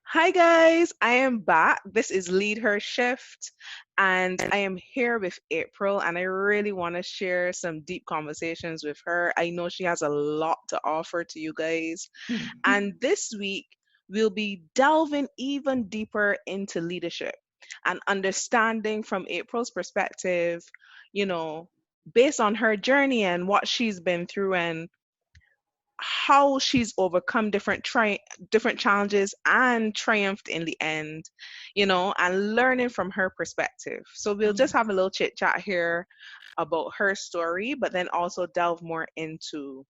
Hi guys, I am back. This is LeadHer Shift, and I am here with April, and I really want to share some deep conversations with her. I know she has a lot to offer to you guys. And this week, we'll be delving even deeper into leadership and understanding from April's perspective, you know, based on her journey and what she's been through and how she's overcome different challenges and triumphed in the end, and learning from her perspective. So we'll just have a little chit chat here about her story, but then also delve more into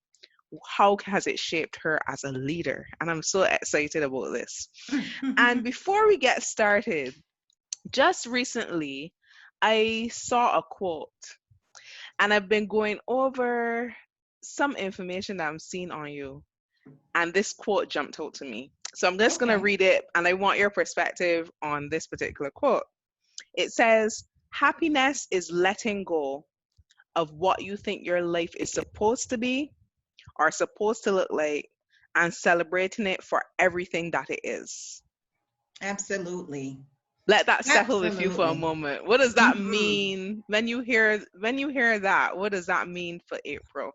how has it shaped her as a leader. And I'm so excited about this. And before we get started, just recently I saw a quote and I've been going over some information that I'm seeing on you, and this quote jumped out to me. So I'm just going to Okay. read it, and I want your perspective on this particular quote. It says, happiness is letting go of what you think your life is supposed to be or supposed to look like and celebrating it for everything that it is. Absolutely. Let that settle with you for a Absolutely. moment. What does that hmm mean when you hear that? What does that mean for April?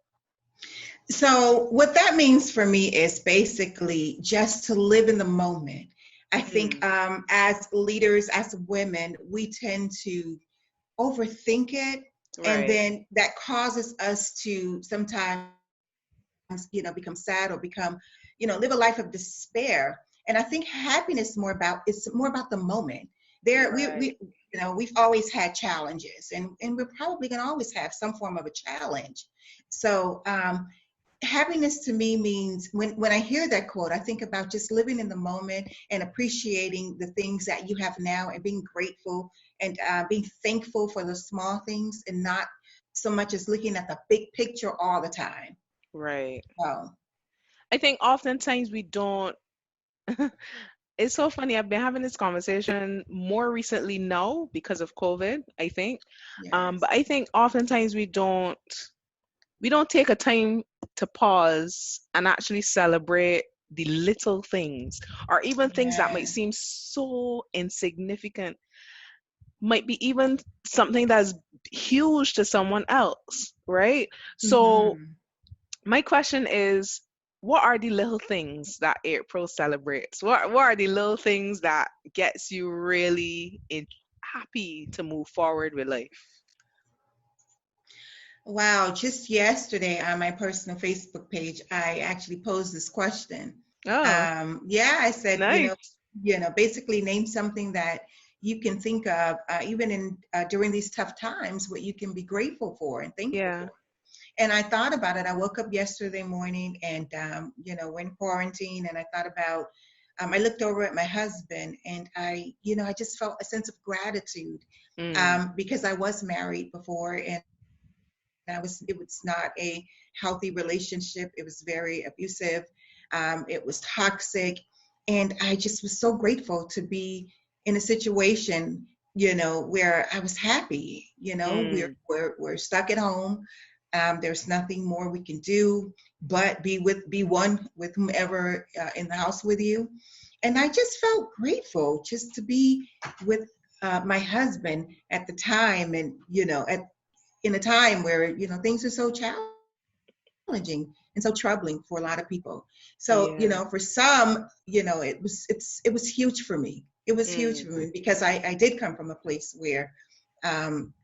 So, what that means for me is basically just to live in the moment. I think Mm, as leaders, as women, we tend to overthink it, and right. then that causes us to sometimes, become sad or become, live a life of despair. And I think happiness it's more about the moment. There, Right. we've always had challenges, and we're probably going to always have some form of a challenge. So, happiness to me means when I hear that quote, I think about just living in the moment and appreciating the things that you have now and being grateful and being thankful for the small things and not so much as looking at the big picture all the time. Right. So, I think oftentimes we don't. It's so funny. I've been having this conversation more recently now because of COVID, I think. But yes. I think oftentimes we don't take a time to pause and actually celebrate the little things or even things that might Yeah. seem so insignificant, might be even something that's huge to someone else, right? So hmm my question is, what are the little things that April celebrates? What are the little things that gets you really happy to move forward with life? Wow. Just yesterday on my personal Facebook page, I actually posed this question. Oh, Yeah, I said, nice. basically name something that you can think of, even in during these tough times, what you can be grateful for and thankful Yeah. for. And I thought about it. I woke up yesterday morning and, we're in quarantine, and I thought about, I looked over at my husband, and I just felt a sense of gratitude Mm, because I was married before, and it was not a healthy relationship. It was very abusive. It was toxic. And I just was so grateful to be in a situation, where I was happy. mm, We're stuck at home. There's nothing more we can do but be one with whomever in the house with you. And I just felt grateful just to be with my husband at the time, and in a time where things are so challenging and so troubling for a lot of people. So, yeah. for some, it was huge for me. It was huge Mm, for me because I did come from a place where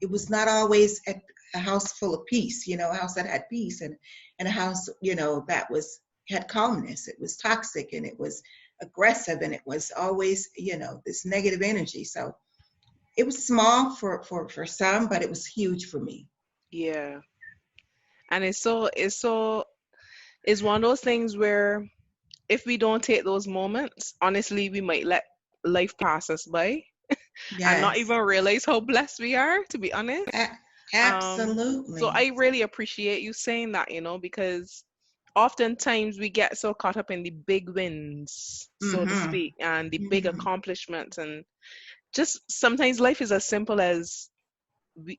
it was not always at a house full of peace, a house that had peace, and a house, that had calmness. It was toxic, and it was aggressive, and it was always, this negative energy. So it was small for some, but it was huge for me. yeah. And it's one of those things where if we don't take those moments, honestly, we might let life pass us by and not Yes. even realize how blessed we are, to be honest. A- So absolutely. I really appreciate you saying that, because oftentimes we get so caught up in the big wins, so to Mm-hmm. speak, and the big Mm-hmm. accomplishments. And just sometimes life is as simple as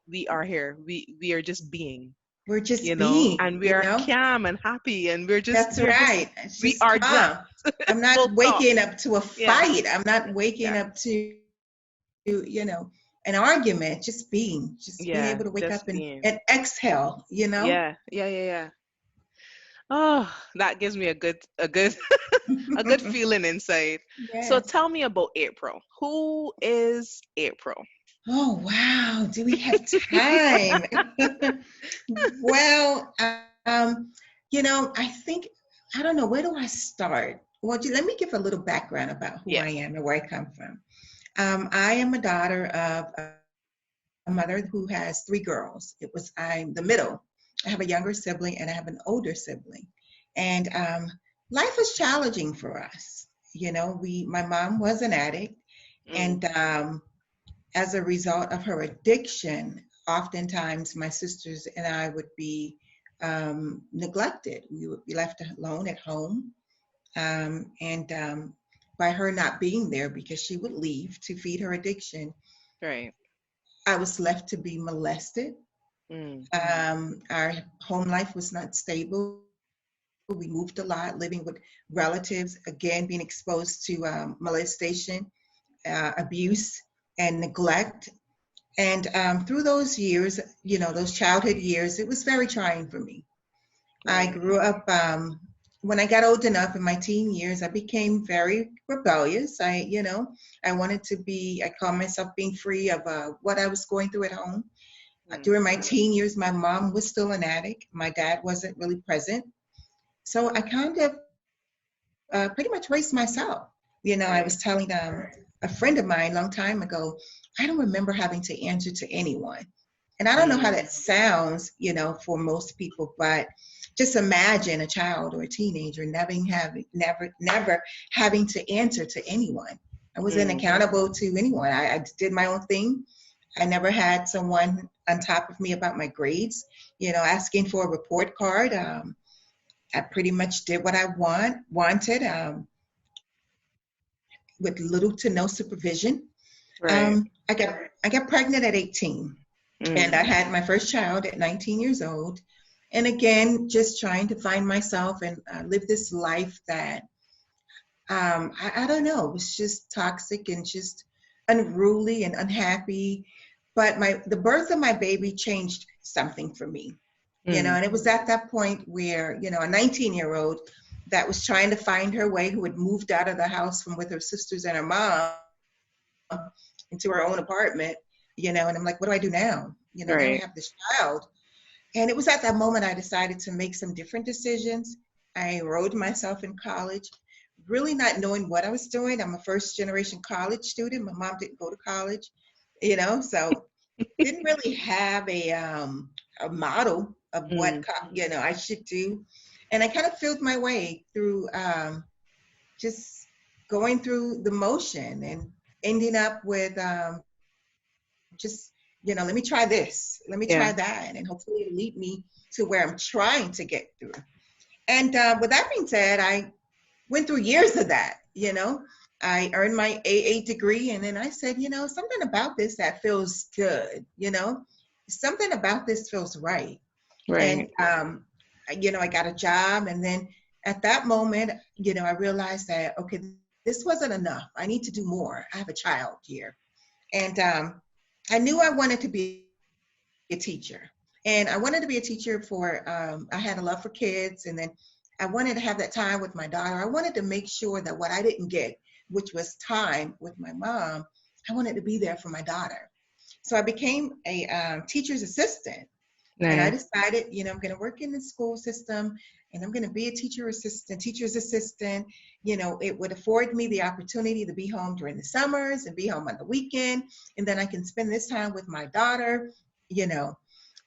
we are here. We are just being. We're just being, and we are calm and happy, and that's right. It's we just are just calm. I'm not full stop. waking up to a Yeah, fight. I'm not waking yeah, up to, an argument. Just being yeah, able to wake just up and, being. and exhale, Yeah, yeah, yeah, yeah. Oh, that gives me a good a good feeling inside. So Yes. tell me about April. Who is April? Oh, wow. Do we have time? Well, I think, I don't know, where do I start? Well, let me give a little background about who Yeah. I am and where I come from. I am a daughter of a mother who has three girls. I'm the middle. I have a younger sibling and I have an older sibling. And life was challenging for us. My mom was an addict, Mm, and as a result of her addiction, oftentimes my sisters and I would be neglected. We would be left alone at home. And by her not being there because she would leave to feed her addiction, right. I was left to be molested. Mm, Our home life was not stable. We moved a lot, living with relatives, again, being exposed to molestation, abuse, and neglect. And through those years, those childhood years, it was very trying for me. I right. grew up, when I got old enough in my teen years, I became very rebellious. I wanted to I call myself being free of what I was going through at home. Mm, During my teen years, my mom was still an addict. My dad wasn't really present. So I kind of pretty much raised myself. I right. was telling a friend of mine a long time ago, I don't remember having to answer to anyone. And I don't know how Mm, that sounds, for most people, but just imagine a child or a teenager never having to answer to anyone. I wasn't mm, accountable to anyone. I did my own thing. I never had someone on top of me about my grades, asking for a report card. I pretty much did what I wanted, with little to no supervision. right. I got pregnant at 18, and Mm, I had my first child at 19 years old. And again, just trying to find myself and live this life that I don't know, it was just toxic and just unruly and unhappy. But the birth of my baby changed something for me. mm, And it was at that point where, a 19-year-old that was trying to find her way, who had moved out of the house from with her sisters and her mom into her own apartment, and I'm like, what do I do now? Now I right. have this child. And it was at that moment I decided to make some different decisions. I enrolled myself in college, really not knowing what I was doing. I'm a first generation college student. My mom didn't go to college, so didn't really have a model of what Mm, I should do. And I kind of filled my way through, just going through the motion and ending up with, just, let me try this, let me try yeah. that, and hopefully it'll lead me to where I'm trying to get through. And with that being said, I went through years of that. I earned my AA degree, and then I said, something about this that feels good. Something about this feels right. And Right. I got a job, and then at that moment, I realized that, okay, this wasn't enough. I need to do more. I have a child here, and I knew I wanted to be a teacher. And I wanted to be a teacher I had a love for kids. And then I wanted to have that time with my daughter. I wanted to make sure that what I didn't get, which was time with my mom, I wanted to be there for my daughter. So I became a teacher's assistant. And I Nice. decided, I'm going to work in the school system, and I'm going to be a teacher's assistant. It would afford me the opportunity to be home during the summers and be home on the weekend. And then I can spend this time with my daughter, you know.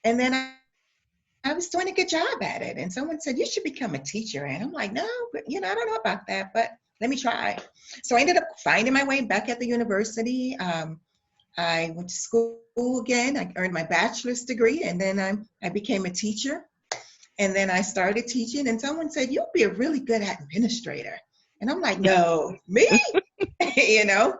And then I was doing a good job at it. And someone said, you should become a teacher. And I'm like, no, but, I don't know about that, but let me try. So I ended up finding my way back at the university. I went to school again. I earned my bachelor's degree, and then I became a teacher. And then I started teaching, and someone said, you'll be a really good administrator. And I'm like, no, me? you know?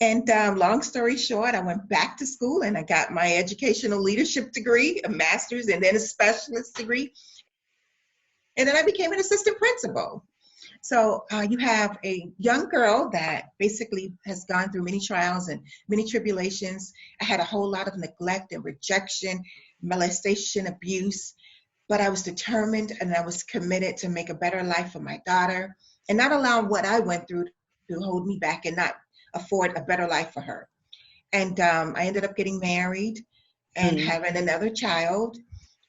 And long story short, I went back to school and I got my educational leadership degree, a master's, and then a specialist degree. And then I became an assistant principal. So you have a young girl that basically has gone through many trials and many tribulations. I had a whole lot of neglect and rejection, molestation, abuse, but I was determined and I was committed to make a better life for my daughter and not allow what I went through to hold me back and not afford a better life for her. And I ended up getting married and Mm. having another child.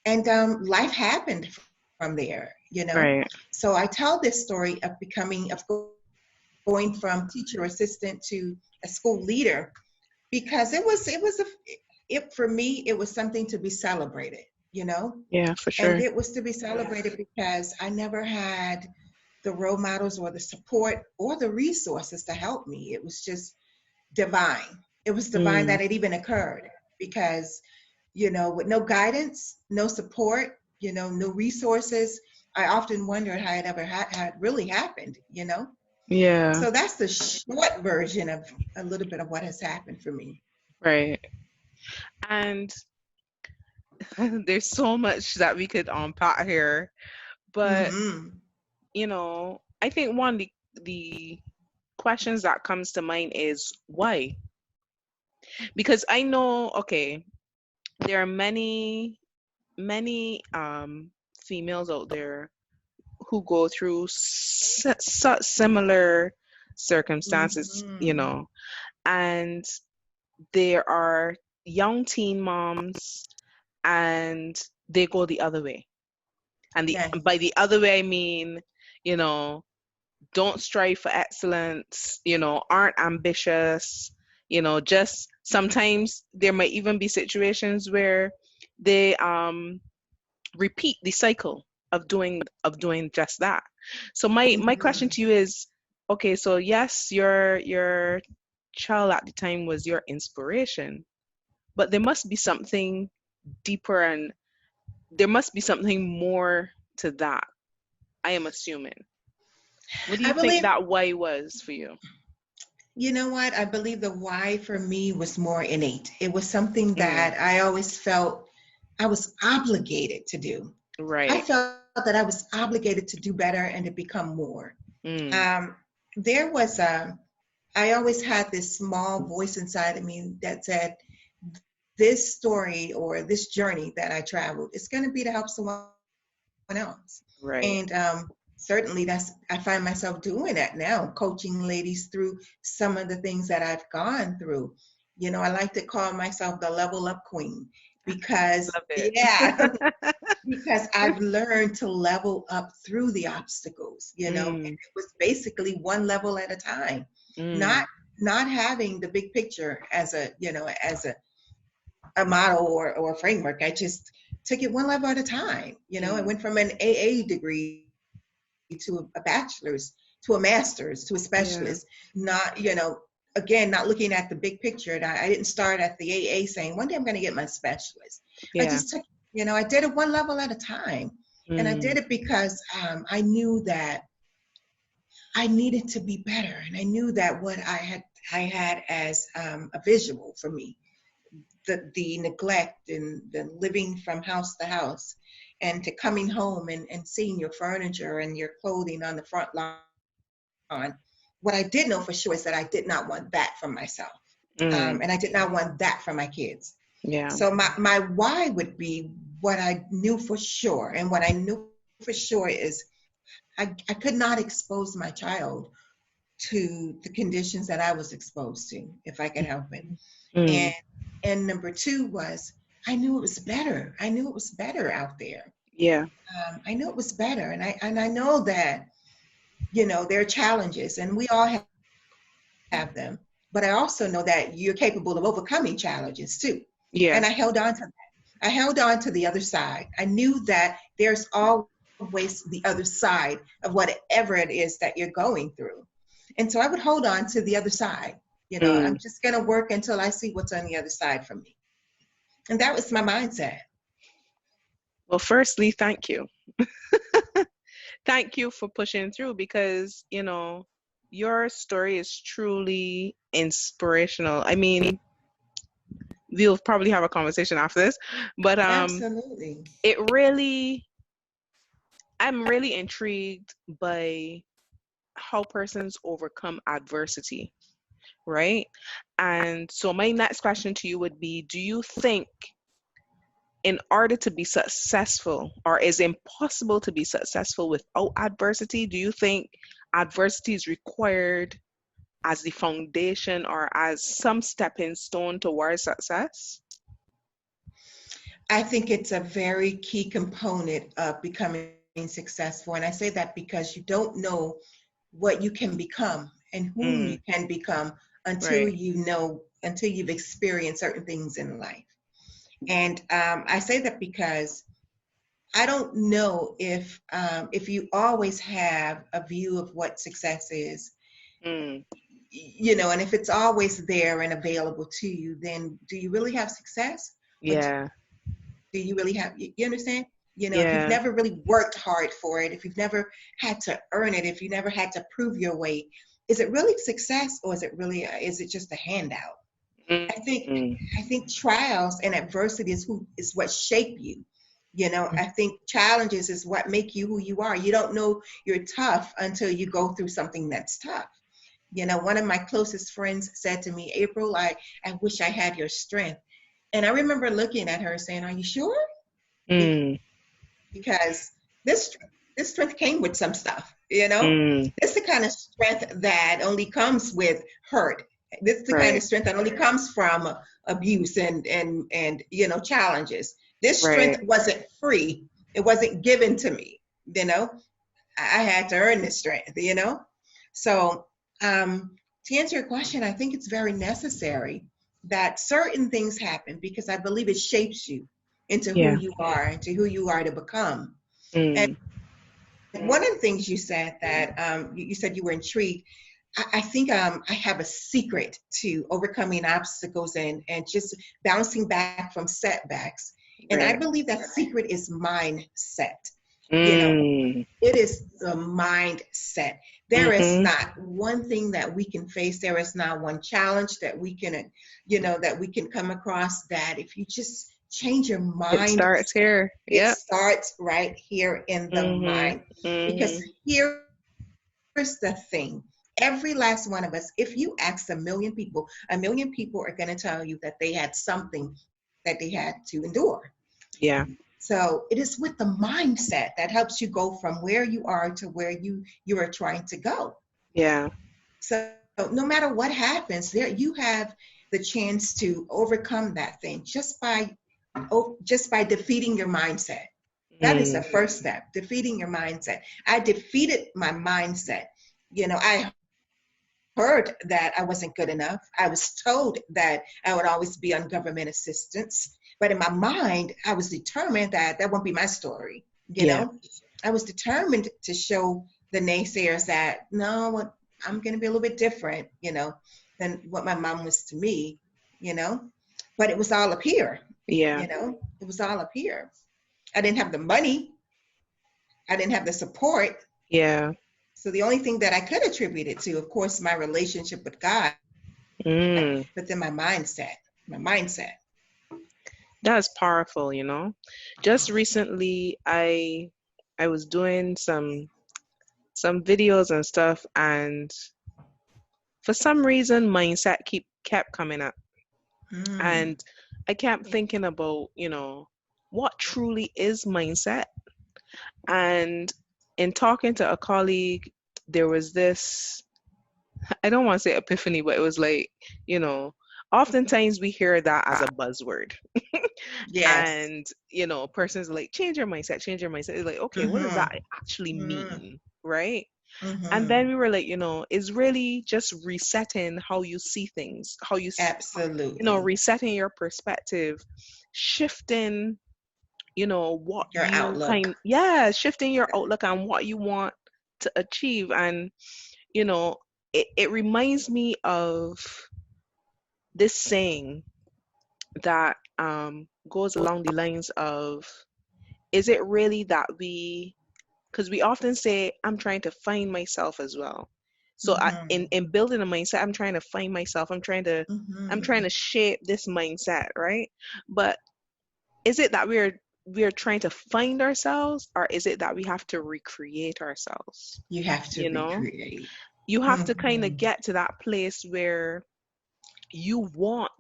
And life happened from there, you know. Right. So I tell this story of going from teacher assistant to a school leader because it for me it was something to be celebrated, you know. Yeah, for And sure. it was to be celebrated because I never had the role models or the support or the resources to help me. It was just divine. It was divine Mm. that it even occurred because, you know, with no guidance, no support, you know, no resources, I often wondered how it ever had really happened, you know? Yeah, So that's the short version of a little bit of what has happened for me. right. And there's so much that we could unpack here, but Hmm. I think one of the questions that comes to mind is why? Because I know, okay, there are many females out there who go through such similar circumstances, Hmm. and there are young teen moms and they go the other way. And by Yes. the other way, I mean, you know, don't strive for excellence, aren't ambitious, just sometimes there might even be situations where they repeat the cycle of doing just that. So my question Hmm. to you is, okay, so yes, your child at the time was your inspiration, but there must be something deeper, and there must be something more to that, I am assuming. What do I you think believe, that why was for you? you know what? I believe the why for me was more innate. It was something Mm, that I always felt I was obligated to do. I right. felt that I was obligated to do better and to become more. Mm, Um, there was I always had this small voice inside of me that said, this story or this journey that I traveled is going to be to help someone else. And right. certainly I find myself doing that now, coaching ladies through some of the things that I've gone through. You know, I like to call myself the level up queen because, Love it. yeah, because I've learned to level up through the obstacles, you know, and Mm, it was basically one level at a time, mm, not not having the big picture as a, you know, as a model or a framework. I just took it one level at a time. You know, I mm, went from an AA degree to a bachelor's to a master's to a specialist, yeah, not, you know, again, not looking at the big picture. And I didn't start at the AA saying, one day I'm going to get my specialist. I yeah. just took, you know, I did it one level at a time. And I Mm, did it because I knew that I needed to be better. And I knew that what I had as a visual for me, the neglect and the living from house to house and to coming home and seeing your furniture and your clothing on the front lawn. What I did know for sure is that I did not want that for myself. And I mm, did not want that for my kids. yeah, So my why would be what I knew for sure. And what I knew for sure is I could not expose my child to the conditions that I was exposed to if I could help it. And mm, and number two was I knew it was better. I knew it was better out there. yeah, I knew it was better, and I know that, you know, there are challenges, and we all have them. But I also know that you're capable of overcoming challenges too. And I held yeah, on to that. I held on to the other side. I knew that there's always the other side of whatever it is that you're going through. And so I would hold on to the other side. You know, I'm mm. just going to work until I see what's on the other side for me. And that was my mindset. Well, firstly, thank you. Thank you for pushing through because, your story is truly inspirational. I mean, we'll probably have a conversation after this, but Absolutely. it really, I'm really intrigued by how persons overcome adversity, right? And so my next question to you would be, do you think in order to be successful, or is it impossible to be successful without adversity? Do you think adversity is required as the foundation or as some stepping stone towards success? I think it's a very key component of becoming successful. And I say that because you don't know what you can become and who you Mm, can become until right. you know, until you've experienced certain things in life. And I say that because I don't know if you always have a view of what success is, Mm, and if it's always there and available to you, then do you really have success? Or do yeah. you really have, you understand? If you've never really Yeah. worked hard for it, if you've never had to earn it, if you never had to prove your way, is it really success, or is it just a handout? I think Mm, I think trials and adversity is what shape you. I think challenges is what make you who you are. You don't know you're tough until you go through something that's tough. One of my closest friends said to me, April, I wish I had your strength. And I remember looking at her saying, are you sure? mm, Because this strength came with some stuff, you know? mm, This is the kind of strength that only comes with hurt. This is the kind of right. strength that only comes from abuse and challenges. This strength Right. wasn't free. It wasn't given to me, you know? I had to earn this strength. So, to answer your question, I think it's very necessary that certain things happen because I believe it shapes you into who Yeah. you are, into who you are to become. And Mm, one of the things you said that you said you were intrigued. I think I have a secret to overcoming obstacles and just bouncing back from setbacks. And I right. believe that secret is mindset. You know, Mm, it is the mindset. There is mm-hmm. not one thing that we can face. There is not one challenge that we can come across that if you just change your It mind, starts here. it Yep. starts right here in the Mm-hmm. mind. Because Mm-hmm. here's the thing. Every last one of us, if you ask a million people are going to tell you that they had something that they had to endure. Yeah. So it is with the mindset that helps you go from where you are to where you are trying to go. Yeah. So no matter what happens, there you have the chance to overcome that thing just by defeating your mindset. That is the Mm, first step, defeating your mindset. I defeated my mindset. I heard that I wasn't good enough. I was told that I would always be on government assistance. But in my mind, I was determined that that won't be my story. yeah. I was determined to show the naysayers that no, I'm going to be a little bit different, than what my mom was to me, you know. But it was all up here, Yeah. It was all up here. I didn't have the money. I didn't have the support. Yeah. So the only thing that I could attribute it to, of course, my relationship with God, but then Mm. my mindset. That's powerful, you know. Just recently I was doing some videos and stuff, and for some reason mindset kept coming up. Mm, And I kept thinking about, what truly is mindset. And in talking to a colleague, there was this, I don't want to say epiphany, but it was like, you know, oftentimes we hear that as a buzzword. yes. And, persons like, change your mindset, change your mindset. It's like, okay, what does that Mm-hmm. actually Mm-hmm. mean? Right. And Mm-hmm. then we were like, it's really just resetting how you see things, Absolutely. resetting your perspective, shifting, what Your outlook. shifting your outlook on what you want to achieve. And, you know, it reminds me of this saying that goes along the lines of, is it really that because we often say, I'm trying to find myself as well. So Mm-hmm. in building a mindset, I'm trying to find myself. I'm trying Mm-hmm. to shape this mindset, right? But is it that we're trying to find ourselves, or is it that we have to recreate ourselves? You have to You know, recreate. you have to kind of Mm-hmm. get to that place where you want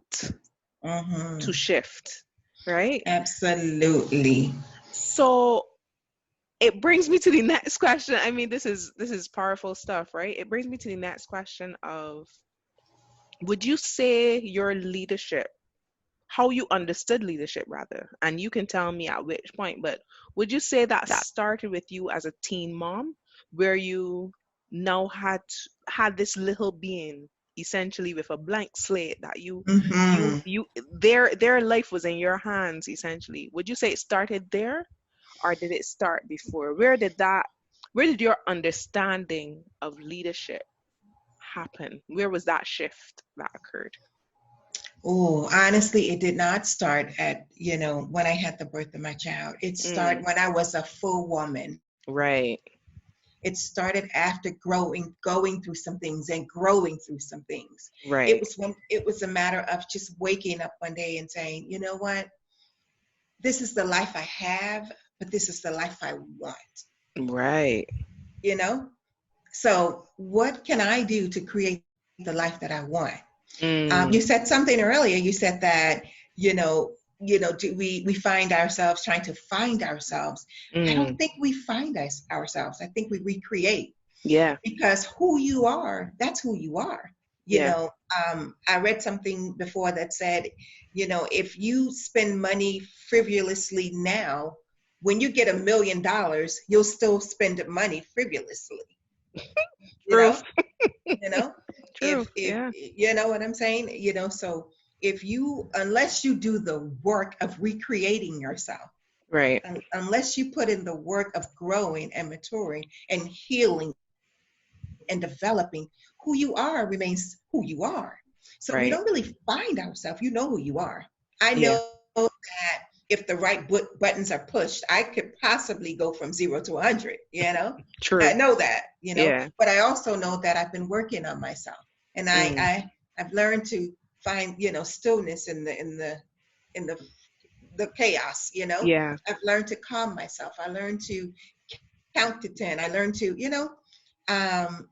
to Mm-hmm. shift, right? Absolutely. So it brings me to the next question. I mean, this is powerful stuff, right? It brings me to the next question of, would you say your leadership, how you understood leadership rather, and you can tell me at which point, but would you say that started with you as a teen mom, where you now had this little being essentially with a blank slate that Mm-hmm. their life was in your hands essentially? Would you say it started there, or did it start before? Where did your understanding of leadership happen? Where was that shift that occurred? Oh, honestly, it did not start at, when I had the birth of my child. It started Mm, when I was a full woman. right, It started after going through some things and growing through some things. right, It was a matter of just waking up one day and saying, you know what? This is the life I have, but this is the life I want, right. you know? So what can I do to create the life that I want? You Mm, said something earlier. You said that, you know, do we find ourselves trying to find ourselves? I don't mm, think we find ourselves. I think we recreate, yeah, because who you are, that's who you are. You yeah. know, I read something before that said, if you spend money frivolously now, when you get $1 million, you'll still spend money frivolously. You True, know, you know, true. if Yeah, you know what I'm saying, so if you unless you do the work of recreating yourself, right. unless you put in the work of growing and maturing and healing and developing, who you are remains who you are. So we don't really Right. find ourselves. You know who you are. I know Yeah. that if the right buttons are pushed, I could possibly go from 0 to 100. I True. know that, Yeah. but I also know that I've been working on myself, and Mm, I've learned to find, stillness in the chaos. yeah. I've learned to calm myself. I learned to count to 10. I learned to,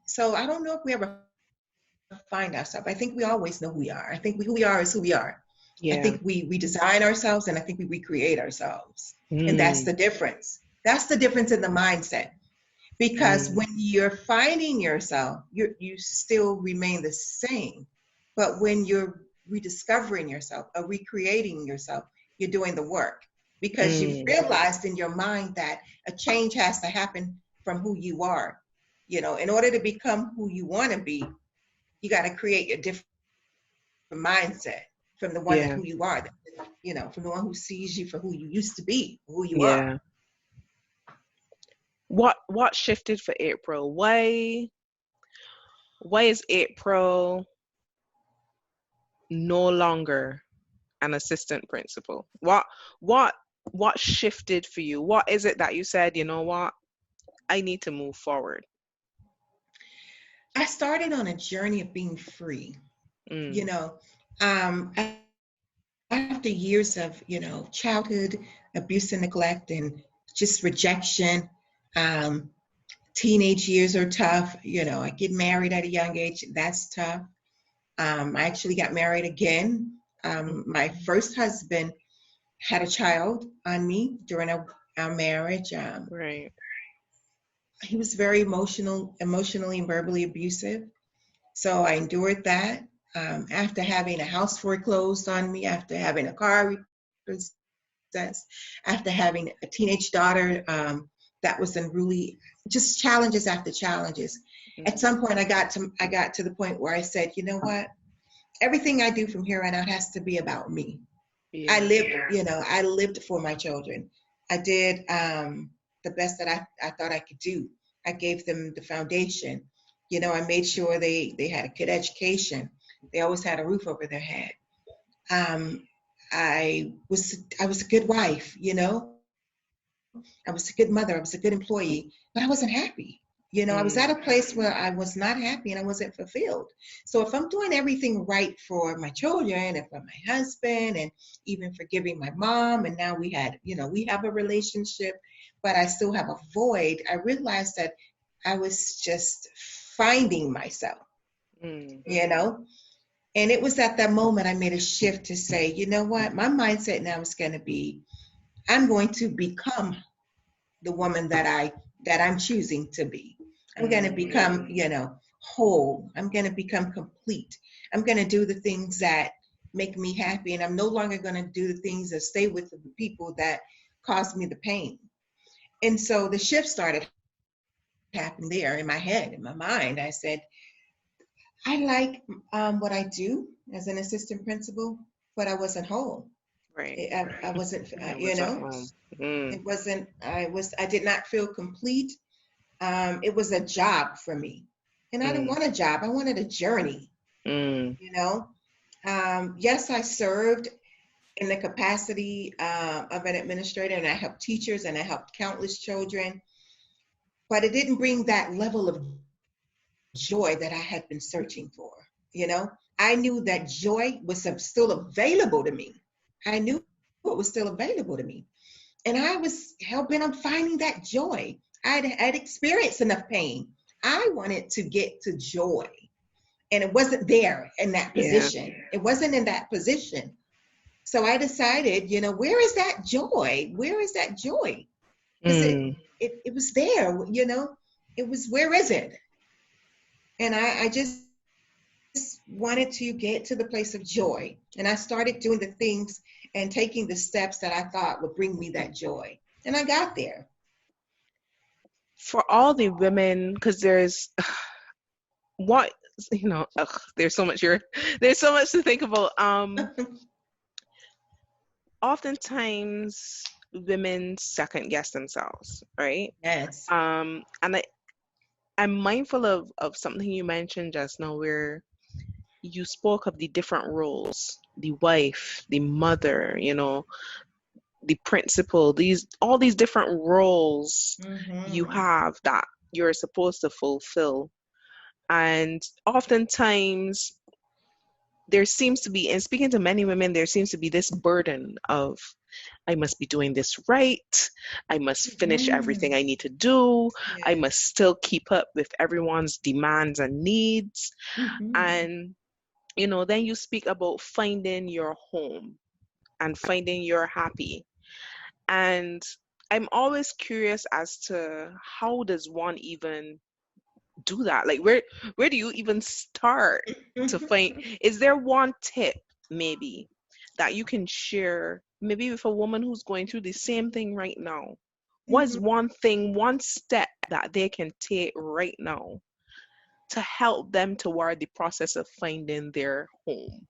so I don't know if we ever find ourselves. I think we always know who we are. I think who we are is who we are. I think we Yeah. design ourselves, and I think we recreate ourselves. And that's the Mm, difference. That's the difference in the mindset. Because when mm, you're finding yourself, you still remain the same. But when you're rediscovering yourself or recreating yourself, you're doing the work, because you've mm, realized in your mind that a change has to happen from who you are. In order to become who you want to be, you got to create a different mindset from the one that who you are, yeah. from the one who sees you for who you used to be, who you are. Yeah. What shifted for April? Why is April no longer an assistant principal? What what shifted for you? What is it that you said, you know what? I need to move forward. I started on a journey of being free. you Mm, know After years of childhood abuse and neglect, and just rejection. um Teenage years are tough. I get married at a young age. That's tough. I actually got married again. My mhm. first husband had a child on me during our marriage. Right. He was very emotionally and verbally abusive. So I endured that. After having a house foreclosed on me, after having a car repossessed, after having a teenage daughter, that was unruly, just challenges after challenges. At some Mm, point, I got to the point where I said, you know what? Everything I do from here on out has to be about me. yeah. I lived for my children. I did the best that I thought I could do. I gave them the foundation. I made sure they had a good education. They always had a roof over their head. Um, I was a good wife. I was a good mother. I was a good employee, but I wasn't happy. You know, I was at Mm, a place where I was not happy and I wasn't fulfilled. So if I'm doing everything right for my children and for my husband and even forgiving my mom, and now we have a relationship, but I still have a void, I realized that I was just finding myself, mm, you know? And it was at that moment I made a shift to say, you know what? My mindset now is going to be, I'm going to become the woman that I'm choosing to be. I'm going to mm, become, whole. I'm going to become complete. I'm going to do the things that make me happy, and I'm no longer going to do the things that stay with the people that cause me the pain. And so the shift started happening there in my head, in my mind. I said, I like what I do as an assistant principal, but I wasn't whole. right. I wasn't, I was at home. Mm, it wasn't, I did not feel complete. It was a job for me. And I didn't mm, want a job. I wanted a journey, mm, you know. Yes, I served in the capacity of an administrator, and I helped teachers and I helped countless children, but it didn't bring that level of joy that I had been searching for, you know. I knew that joy was still available to me. I knew it was still available to me. And I was hell-bent on finding that joy. I'd experienced enough pain. I wanted to get to joy. And it wasn't there in that yeah. position. It wasn't in that position. So I decided, where is that joy? Where is that joy? Because Mm, it was there, it was, where is it? And I just wanted to get to the place of joy. And I started doing the things and taking the steps that I thought would bring me that joy. And I got there. for all the women, because there's what there's so much here. There's so much to think about. Oftentimes women second guess themselves, right? Yes. And I'm mindful of something you mentioned just now where you spoke of the different roles, the wife, the mother, the principal, these all these different roles you Mm-hmm. have that you're supposed to fulfill. And oftentimes there seems to be, and speaking to many women, there seems to be this burden of, I must be doing this right. I must finish everything Mm-hmm. I need to do. I Yes. must still keep up with everyone's demands and needs. Mm-hmm. And, then you speak about finding your home and finding your happy. And I'm always curious as to how does one even do that? Like where do you even start to find, is there one tip maybe that you can share maybe with a woman who's going through the same thing right now? What's Mm-hmm. one thing, one step that they can take right now to help them toward the process of finding their home?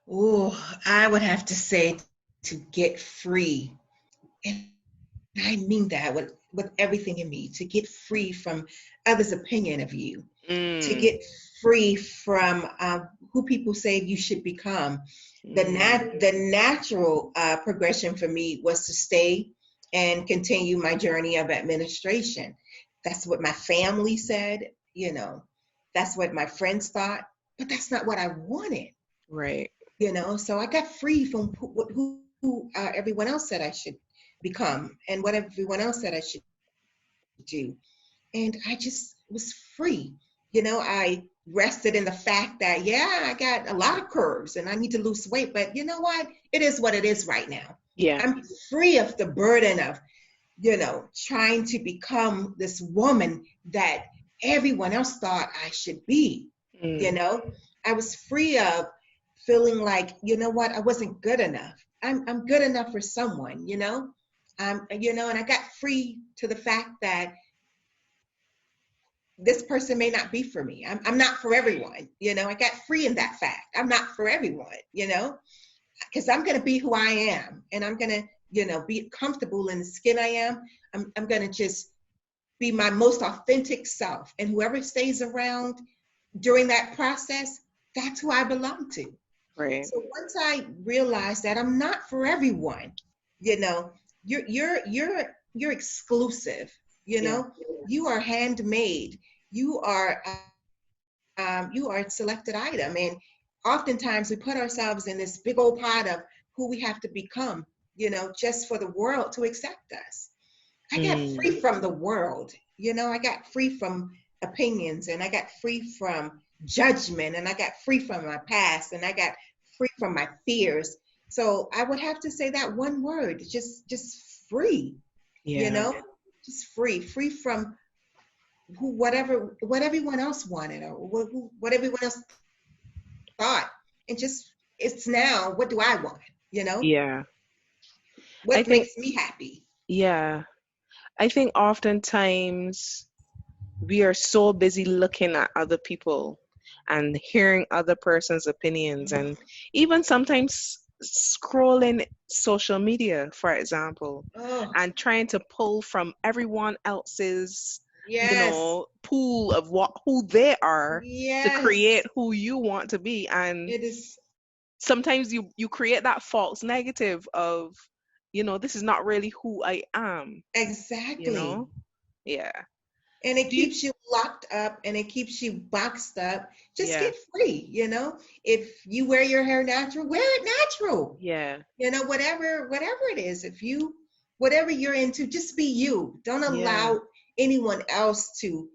Oh, I would have to say to get free. And I mean that with everything in me, to get free from others' opinion of you, to Mm, get free from who people say you should become. mm, The natural progression for me was to stay and continue my journey of administration. That's what my family said, that's what my friends thought, but that's not what I wanted, right. So I got free from who everyone else said I should become and what everyone else said I should do. And I just was free. I rested in the fact that, yeah, I got a lot of curves and I need to lose weight, but you know what it is right now. Yeah. I'm free of the burden of, trying to become this woman that everyone else thought I should be. You Mm, know, I was free of feeling like, I wasn't good enough. I'm good enough for someone, and I got free to the fact that this person may not be for me. I'm not for everyone. I got free in that fact. I'm not for everyone, because I'm going to be who I am, and I'm going to, be comfortable in the skin I am. I'm going to just be my most authentic self. And whoever stays around during that process, that's who I belong to. right. So once I realized that I'm not for everyone, you know, you're exclusive. You Yeah. know, you are handmade. You are you are a selected item. And oftentimes we put ourselves in this big old pot of who we have to become, just for the world to accept us. I got Mm. free from the world. I got free from opinions, and I got free from judgment, and I got free from my past, and I got free from my fears. So I would have to say that one word, just free, you Yeah. know, just free from what everyone else wanted, or what everyone else thought. And just, it's now, what do I want? Yeah. I What think, makes me happy? yeah. I think oftentimes we are so busy looking at other people and hearing other person's opinions, and even sometimes scrolling social media, for example, Oh, and trying to pull from everyone else's, yes, pool of who they are to create yes. who you want to be. And It is sometimes you create that false negative of, this is not really who I am, you exactly. know? Yeah. And it Do you? keeps you locked up, and it keeps you boxed up. Just Yeah. get free. If you wear your hair natural, wear it natural. Yeah. Whatever it is, whatever you're into, just be you. Don't Yeah. allow anyone else to,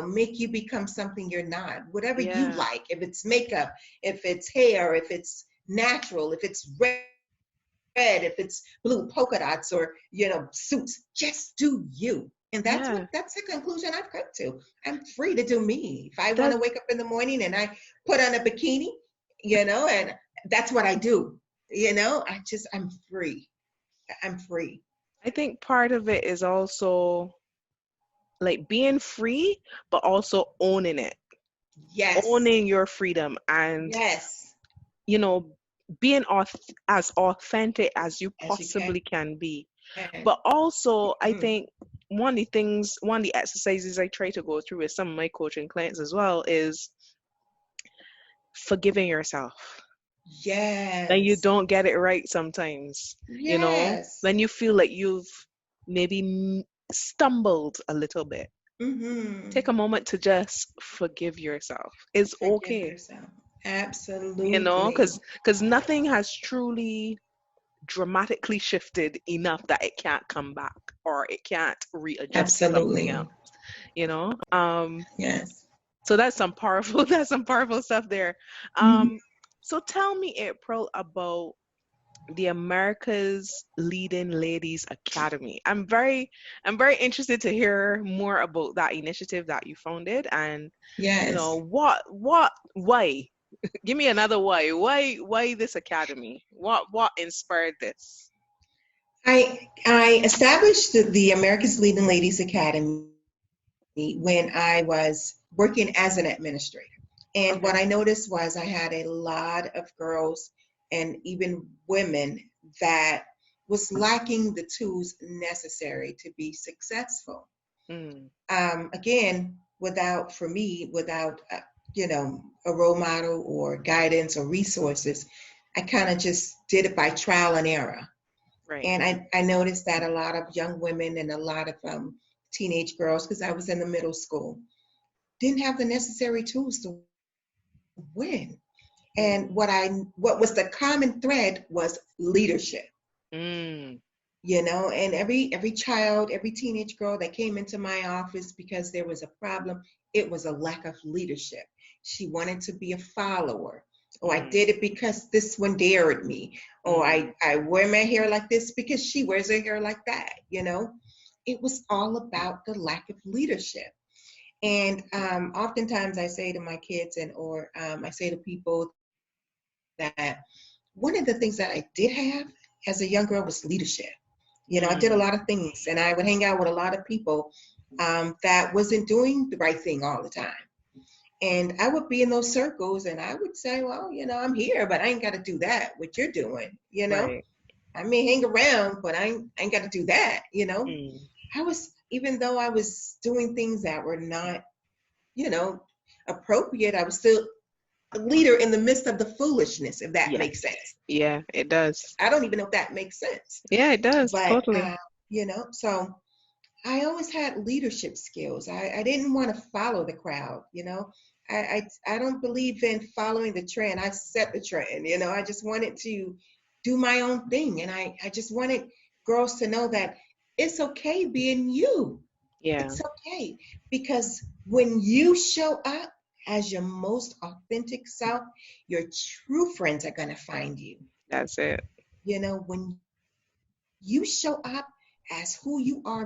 make you become something you're not. Whatever you Yeah. like, if it's makeup, if it's hair, if it's natural, if it's red, if it's blue polka dots, or suits, just do you. And Yeah. that's the conclusion I've come to. I'm free to do me. If I want That to wake up in the morning and I put on a bikini, and that's what I do. I'm free. I'm free. I think part of it is also like being free, but also owning it, Yes. owning your freedom, and Yes. you know, being as authentic as you As you can. possibly can be. But also, I think one of the exercises I try to go through with some of my coaching clients as well is forgiving yourself. Then you Yes. don't get it right sometimes, Yes. when you feel like you've maybe stumbled a little bit. Take a Mm-hmm. moment to just forgive yourself. It's Forgive okay, yourself. Absolutely. because nothing has truly dramatically shifted enough that it can't come back or it can't readjust to something else, Absolutely. you know? Yes. So that's some powerful that's some powerful stuff there. Mhm. So tell me, April, about the America's Leading Ladies Academy. I'm very interested to hear more about that initiative that you founded, and Yes. why? Give me another why. Why this academy? What inspired this? I established the America's Leading Ladies Academy when I was working as an administrator. And what Okay. I noticed was I had a lot of girls and even women that was lacking the tools necessary to be successful. Mm, Again, without a role model or guidance or resources, I kind of just did it by trial and error. right. And I noticed that a lot of young women and a lot of teenage girls, because I was in the middle school, didn't have the necessary tools to win. And Mm, what was the common thread was leadership. mm, And every child, every teenage girl that came into my office because there was a problem, it was a lack of leadership. She wanted to be a follower. Or I mm, did it because this one dared me. Or mm, I wear my hair like this because she wears her hair like that. It was all about the lack of leadership. And oftentimes I say to my kids, or I say to people, that one of the things that I did have as a young girl was leadership. I did a mm, lot of things, and I would hang out with a lot of people that wasn't doing the right thing all the time. And I would be in those circles, and I would say, well, I'm here, but I ain't got to do that, what you're doing. right. I may hang around, but I ain't got to do that. Mm, Even though I was doing things that were not, you know, appropriate, I was still a leader in the midst of the foolishness, if that yeah. makes sense. Yeah, it does. I don't even know if that makes sense. Yeah, it does. But, Totally. so I always had leadership skills. I didn't want to follow the crowd, you know. I don't believe in following the trend. I set the trend, you know. I just wanted to do my own thing. And I just wanted girls to know that it's okay being you. Yeah, It's okay. Because when you show up as your most authentic self, your true friends are going to find you. that's it. You know, when you show up as who you are meant to be,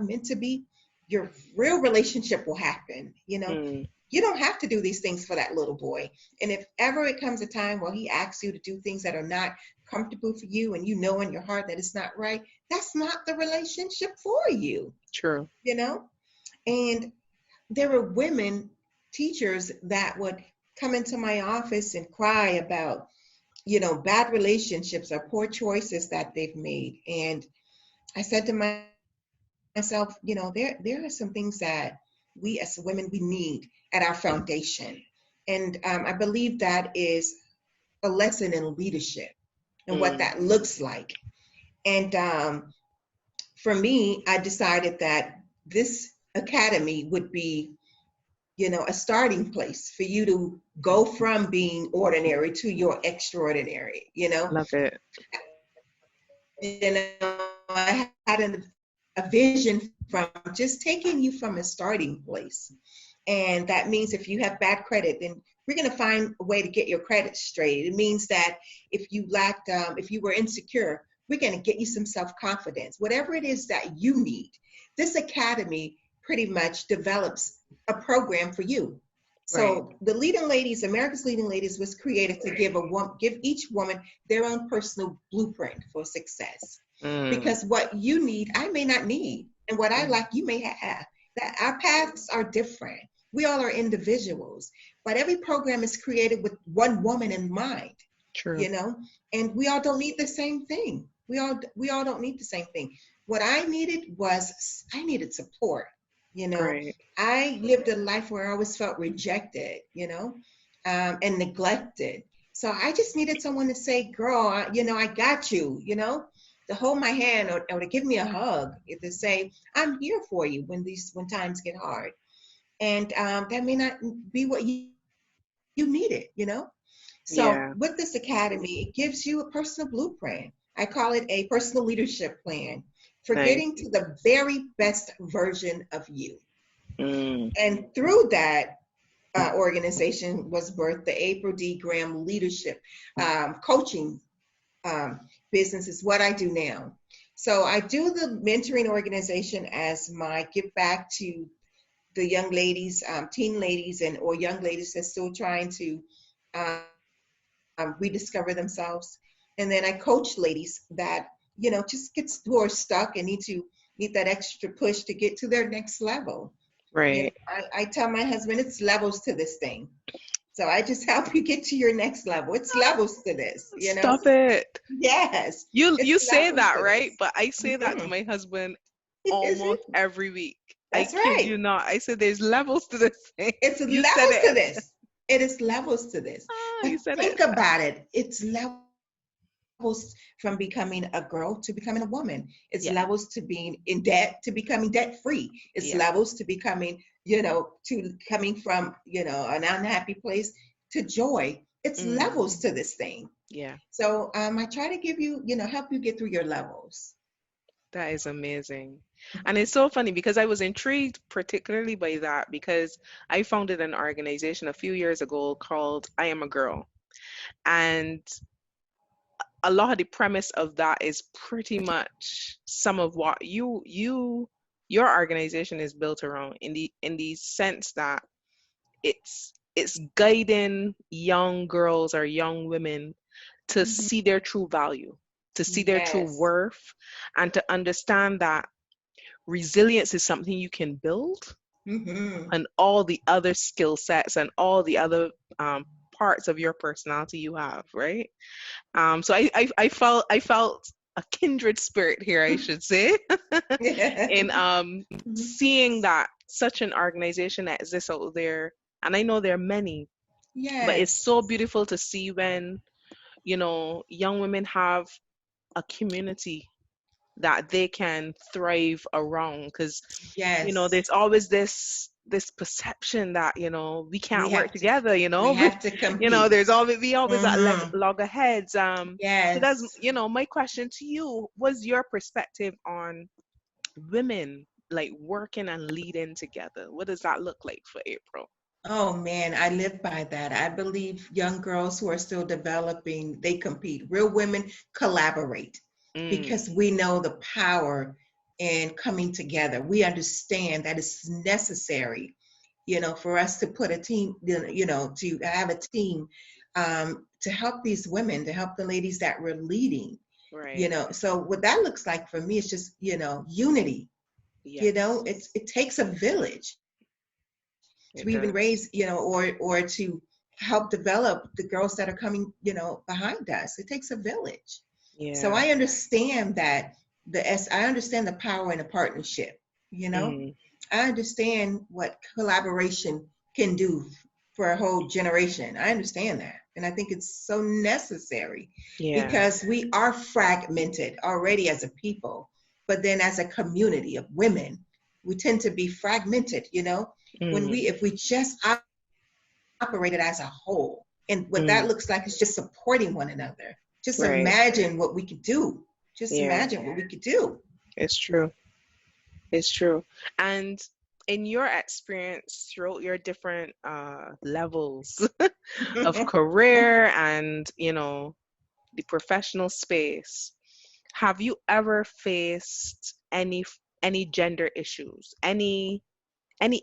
your real relationship will happen. You know, Mm, you don't have to do these things for that little boy. And if ever it comes a time where he asks you to do things that are not comfortable for you and you know in your heart that it's not right, that's not the relationship for you, true. you know? And there were women teachers that would come into my office and cry about, you know, bad relationships or poor choices that they've made. And I said to myself, you know, there are some things that we as women we need at our foundation, and I believe that is a lesson in leadership and what Mm, that looks like. And for me, I decided that this academy would be, you know, a starting place for you to go from being ordinary to your extraordinary. You know, love it. I had a vision from just taking you from a starting place. And that means if you have bad credit, then we're going to find a way to get your credit straight. It means that if you lacked, if you were insecure, we're going to get you some self confidence. Whatever it is that you need, this academy pretty much develops a program for you. Right. So the Leading Ladies, America's Leading Ladies, was created to give each woman their own personal blueprint for success. Mm, Because what you need, I may not need, and what I mm, like, you may have. That our paths are different. We all are individuals, but every program is created with one woman in mind, true. you know, and we all don't need the same thing. We all don't need the same thing. What I needed was I needed support, you know. Right. I lived a life where I always felt rejected, you know, and neglected. So I just needed someone to say, girl, you know, I got you know, to hold my hand, or to give me a hug, to say, I'm here for you when times get hard. And that may not be what you needed, you know. So Yeah. with this academy, it gives you a personal blueprint. I call it a personal leadership plan for Nice. getting to the very best version of you. Mm, And through that organization was birthed the April D. Graham Leadership Coaching um, Business is what I do now. So I do the mentoring organization as my give back to the young ladies, teen ladies, and or young ladies that's still trying to rediscover themselves. And then I coach ladies that, you know, just gets who are stuck and need that extra push to get to their next level. You know, right. I tell my husband it's levels to this thing. So I just help you get to your next level. It's levels to this, you know? Stop it. Yes, You it's say levels that, to right? this. But I say that to Mhm. my husband Is almost it? every week. I That's kid you right. not. I said there's levels to this thing. It's You said levels to it. this. It is levels to this. Ah, But you said it. think about it. It's levels from becoming a girl to becoming a woman. It's Yeah. levels to being in debt to becoming debt free. It's Yeah. levels to becoming, you know, to coming from, you know, an unhappy place to joy. It's Mm, levels to this thing. yeah. So I try to give you, you know, help you get through your levels. That is amazing. And it's so funny because I was intrigued particularly by that because I founded an organization a few years ago called I Am a Girl. And a lot of the premise of that is pretty much some of what your organization is built around in the sense that it's guiding young girls or young women to Mhm. see their true value, to see their true Yes. worth, and to understand that resilience is something you can build, Hmm. and all the other skill sets and all the other parts of your personality you have, right? So I felt a kindred spirit here, I should say, in seeing that such an organization that exists out there, and I know there are many, but it's Yes. so beautiful to see when young women have a community that they can thrive around. Because Yes. there's always this perception that we We can't work have to together. we have to compete. There's always we always at Hmm. loggerheads. So that's Yes. my question to you. Was your perspective on women like working and leading together? What does that look like for April? Oh man, I live by that. I believe young girls who are still developing, they compete. Real women collaborate Mm, because we know the power in coming together. We understand that it's necessary, for us to put a team, to have a team, to help these women, to help the ladies that we're leading. right. So what that looks like for me is just, unity. Yes, It takes a village to it even does. raise, or to help develop the girls that are coming, behind us. It takes a village. So Yeah. I understand that I understand the power in a partnership, you know. Mm, I understand what collaboration can do for a whole generation. I understand that. And I think it's so necessary yeah. because we are fragmented already as a people, but then as a community of women, we tend to be fragmented, when Mm, if we just operated as a whole. And what that mm, looks like is just supporting one another. Just right. imagine what we could do. Just Yeah, imagine what we could do. it's true. It's true. And in your experience throughout your different levels of career and, the professional space, have you ever faced any gender issues? Any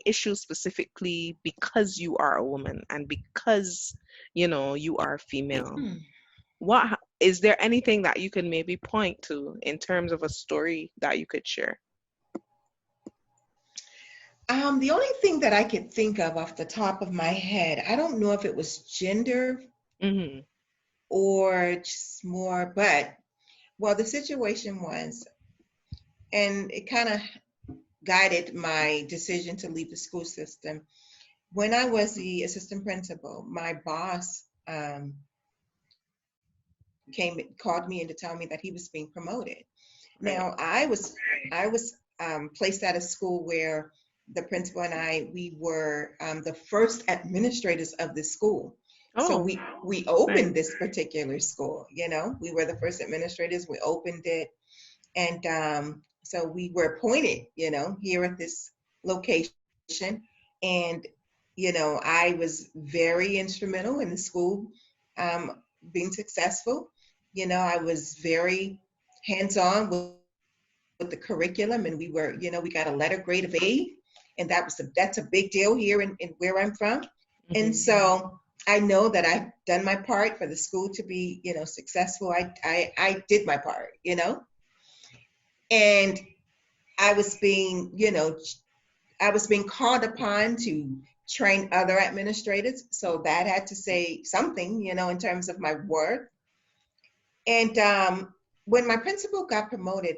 issues specifically because you are a woman and because, you are female? Hmm. Is there anything that you can maybe point to in terms of a story that you could share? The only thing that I could think of off the top of my head, I don't know if it was gender Mm-hmm. or just more, but well, the situation was, and it kind of guided my decision to leave the school system. When I was the assistant principal, my boss called me in to tell me that he was being promoted. Right. Now, I was placed at a school where the principal and we were the first administrators of the school. So Oh, we nice. opened this particular school. We were the first administrators. We opened it, and so we were appointed. Here at this location, and I was very instrumental in the school being successful. I was very hands-on with the curriculum, and we got a letter grade of A, and that's a big deal here in where I'm from. And Hmm. so I know that I've done my part for the school to be, successful. I did my part, and I was being, I was being called upon to train other administrators. So that had to say something, in terms of my work. And when my principal got promoted,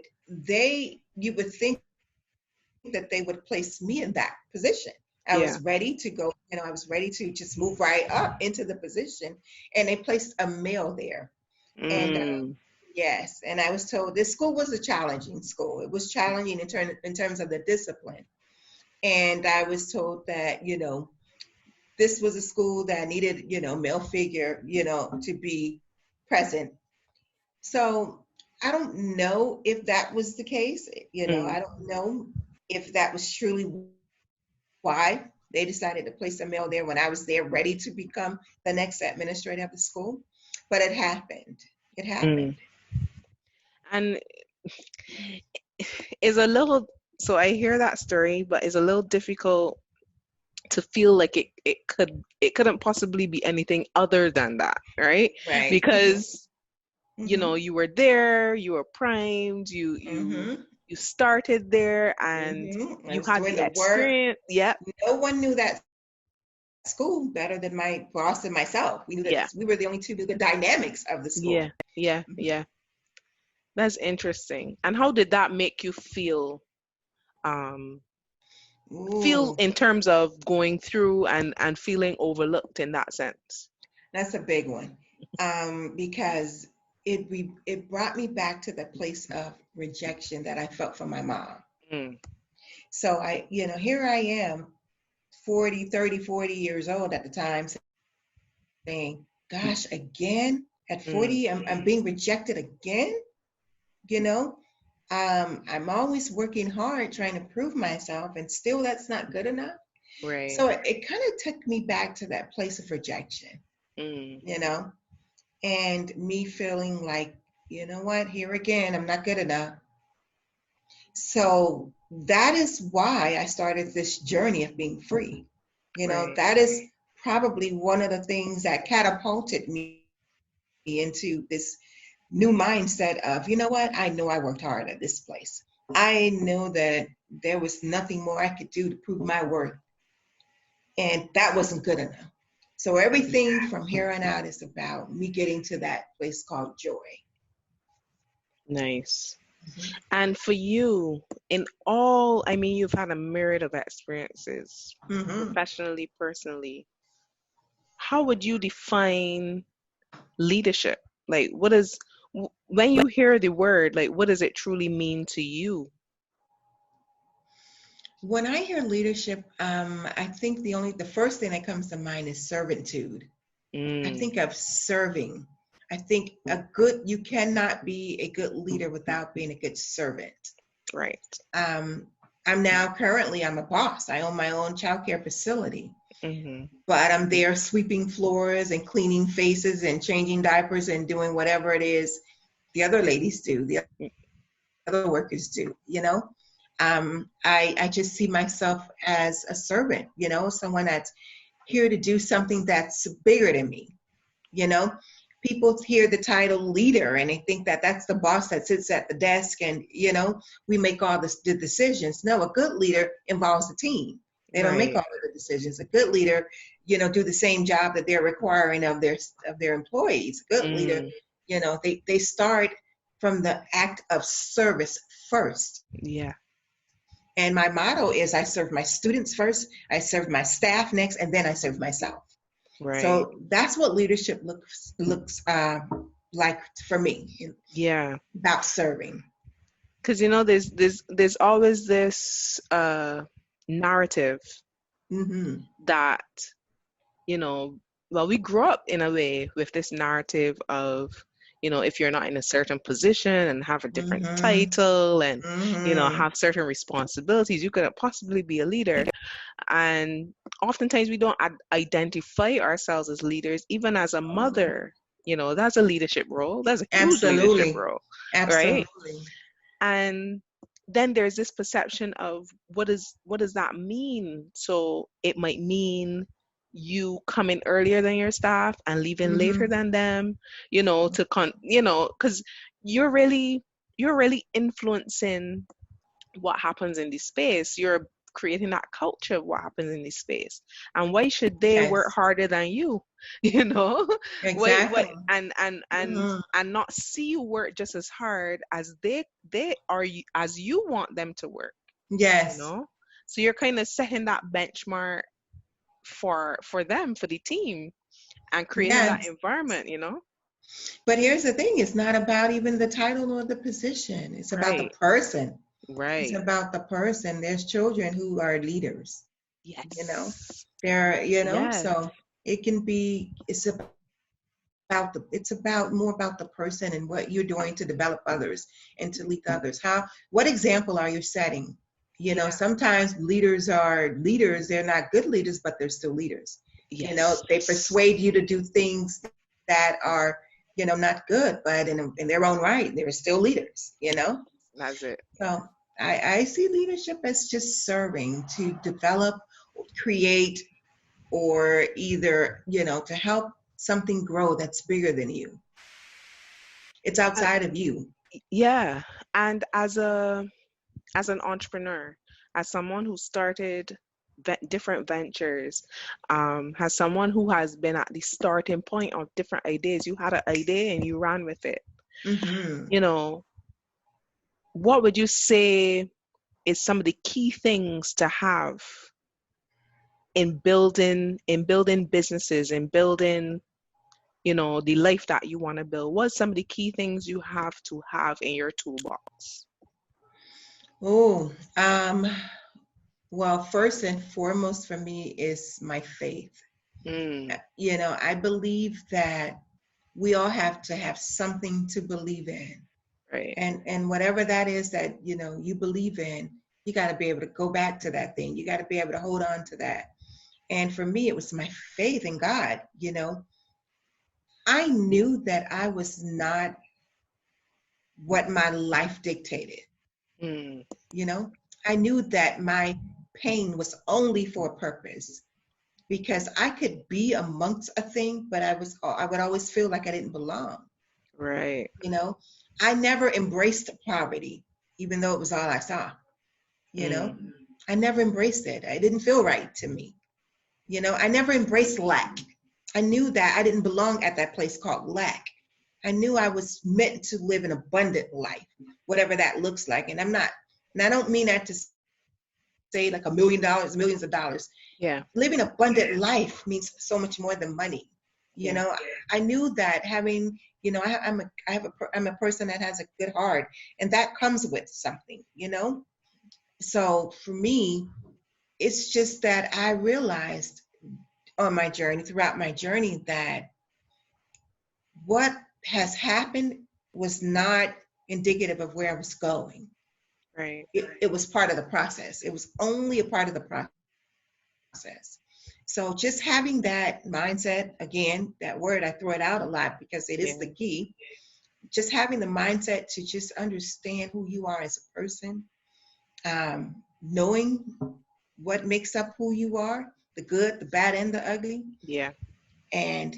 you would think that they would place me in that position. I Yeah. was ready to go, I was ready to just move right up into the position. And they placed a male there. And Mm, yes, and I was told this school was a challenging school. It was challenging in terms of the discipline. And I was told that, this was a school that needed, male figure, to be present. So I don't know if that was the case. mm, I don't know if that was truly why they decided to place a male there when I was there ready to become the next administrator of the school. But it happened. It mm. happened. And is a little, so I hear that story, but it's a little difficult to feel like it couldn't possibly be anything other than that, right? Right. Because Mm-hmm. you were there, you were primed, Mm-hmm. you started there and Mm-hmm. I you was had doing the the work. experience. Yep. No one knew that school better than my boss and myself. We knew that Yeah. we were the only two who knew the dynamics of the Yeah. school. Yeah. Yeah. That's interesting. And how did that make you feel? Um, feel Ooh, in terms of going through and feeling overlooked in that sense? that's a big one. Because it brought me back to the place of rejection that I felt from my mom. Mm, So here I am, 40 years old at the time, saying, gosh, again, at mm, 40, I'm being rejected again, you know? I'm always working hard trying to prove myself, and still that's not good enough. right. So it kind of took me back to that place of rejection, Mm, and me feeling like, you know what, here again, I'm not good enough. So that is why I started this journey of being free. right. That is probably one of the things that catapulted me into this new mindset of, you know what, I know I worked hard at this place. I know that there was nothing more I could do to prove my worth, and that wasn't good enough. So everything from here on out is about me getting to that place called joy. Nice. Mhm. And for you, in all, I mean, you've had a myriad of experiences, Mhm. professionally, personally. How would you define leadership? Like, when you hear the word, like, what does it truly mean to you? When I hear leadership, I think the first thing that comes to mind is servitude. I Mm, think of serving. I think you cannot be a good leader without being a good servant. right. Um, I'm a boss. I own my own childcare facility, Mm-hmm. but I'm there sweeping floors and cleaning faces and changing diapers and doing whatever it is the other ladies do, the other workers do, I just see myself as a servant, someone that's here to do something that's bigger than me. You know, People hear the title leader and they think that that's the boss that sits at the desk and, we make all the decisions. No, a good leader involves a team. They don't make Right. all of the decisions. A good leader, do the same job that they're requiring of their employees. A good leader, Mm, they start from the act of service first. yeah, And my motto is I serve my students first, I serve my staff next, and then I serve myself. right. So that's what leadership looks like for me, Yeah. about serving. Because there's always this narrative Hmm. that, you know, well, we grew up in a way with this narrative of, if you're not in a certain position and have a different Hmm. title and, Hmm. have certain responsibilities, you couldn't possibly be a leader. And oftentimes we don't identify ourselves as leaders, even as a mother. That's a leadership role. That's a huge leadership Absolutely. role, right? Absolutely. And then there's this perception of what does that mean? So it might mean you coming earlier than your staff and leaving later Hmm. than them, because you're really you're really influencing what happens in this space. You're creating that culture of what happens in this space. And why should they work Yes, harder than you? You know? Why exactly. and Hmm. not see you work just as hard as they are as you want them to work, you Yes, know? So you're kind of setting that benchmark for them, for the team, and creating that yes. environment. But here's the thing, it's not about even the title or the position. It's about the Right, person. It's right. about the person. There's children who are leaders, you know. Yes. Yes. So it can be, it's about more about the person and what you're doing to develop others and to lead others. What example are you setting? Yeah. Sometimes leaders are leaders, they're not good leaders, but they're still leaders. Yes. They persuade you to do things that are, not good, but in their own right, they're still leaders. That's it. So I see leadership as just serving to develop, create, or either, to help something grow that's bigger than you. It's Uh, outside of you. yeah. And as an entrepreneur, as someone who started different ventures, as someone who has been at the starting point of different ideas, you had an idea and you ran with it. Hmm. You know, what would you say is some of the key things to have in building businesses, in building, the life that you want to build? What's some of the key things you have to have in your toolbox? Oh, well, first and foremost for me is my faith. Mm, I believe that we all have to have something to believe in. right. And whatever that is that, you believe in, you got to be able to go back to that thing. You got to be able to hold on to that. And for me, it was my faith in God. I knew that I was not what my life dictated. Mm, You know, I knew that my pain was only for a purpose, because I could be amongst a thing, but I would always feel like I didn't belong. right. You know, I never embraced poverty, even though it was all I saw. You know, Mm, I never embraced it. It didn't feel right to me. I never embraced lack. I knew that I didn't belong at that place called lack. I knew I was meant to live an abundant life, whatever that looks like. And I don't mean that to say like $1 million, millions of dollars. yeah. Living abundant life means so much more than money. You Yeah. know, I knew that having, I'm a person that has a good heart, and that comes with something. So for me, it's just that I realized throughout my journey, that what has happened was not indicative of where I was going. Right. It was part of the process. It was only a part of the process. So just having that mindset, again, that word, I throw it out a lot because it is Yeah. the key. Just having the mindset to just understand who you are as a person, knowing what makes up who you are, the good, the bad, and the ugly, Yeah. and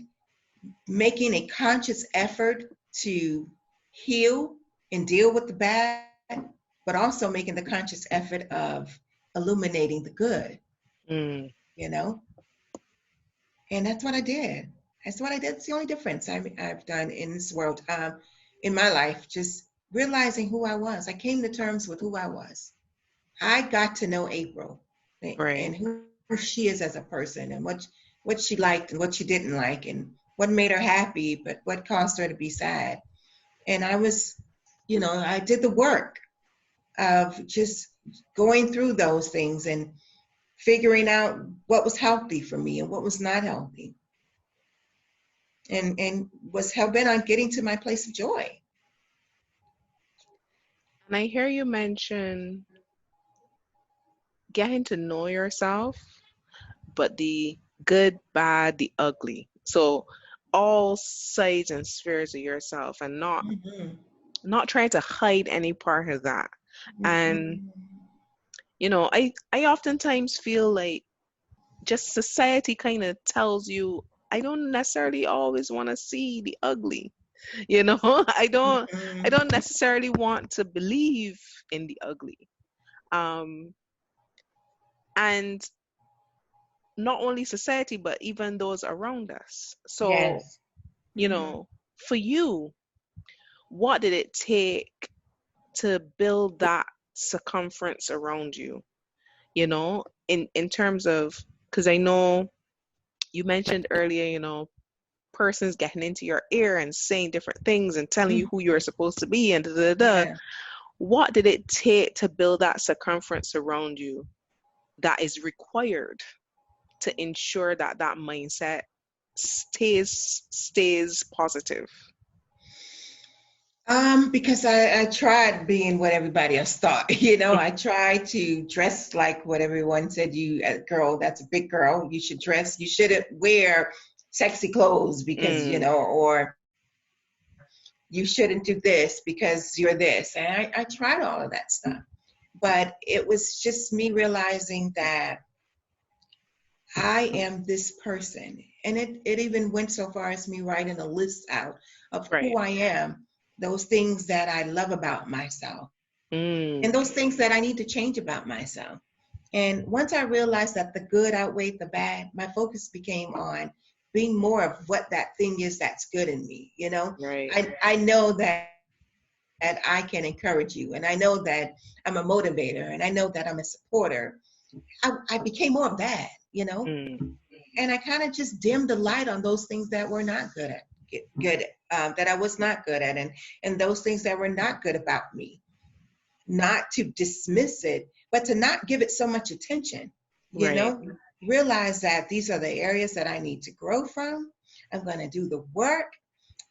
making a conscious effort to heal and deal with the bad, but also making the conscious effort of illuminating the good, Mm, you know? And that's what I did. That's what I did. It's the only difference I've done in this world, in my life, just realizing who I was. I came to terms with who I was. I got to know April right. and who she is as a person, and what she liked and what she didn't like, and what made her happy, but what caused her to be sad. And I did the work of just going through those things and figuring out what was healthy for me and what was not healthy, and was hell bent on getting to my place of joy. And I hear you mention getting to know yourself, but the good, bad, the ugly. So all sides and spheres of yourself, and not Mm-hmm. not trying to hide any part of that. And Mm-mm. I oftentimes feel like just society kind of tells you I don't necessarily always want to see the ugly. I Mm-mm. don't necessarily want to believe in the ugly. Um and not only society but even those around us. So, Yes. you Mm-hmm. know, for you, what did it take to build that circumference around you? In terms of, because I know you mentioned earlier, persons getting into your ear and saying different things and telling you who you're Mm-hmm. supposed to be and da da da. Yeah. What did it take to build that circumference around you that is required to ensure that that mindset stays positive? Because I tried being what everybody else thought. I tried to dress like what everyone said, you, a girl, that's a big girl, you should dress, you shouldn't wear sexy clothes because, Mm, or you shouldn't do this because you're this. And I tried all of that stuff. But it was just me realizing that I am this person. And it even went so far as me writing a list out of right. who I am, those things that I love about myself, and Mm, those things that I need to change about myself. And once I realized that the good outweighed the bad, my focus became on being more of what that thing is that's good in me. right. I know that I can encourage you, and I know that I'm a motivator, and I know that I'm a supporter. I became more of that. Mm, And I kind of just dimmed the light on those things that were not good. good, that I was not good at, and those things that were not good about me. Not to dismiss it, but to not give it so much attention. You Right. know, realize that these are the areas that I need to grow from. I'm going to do the work.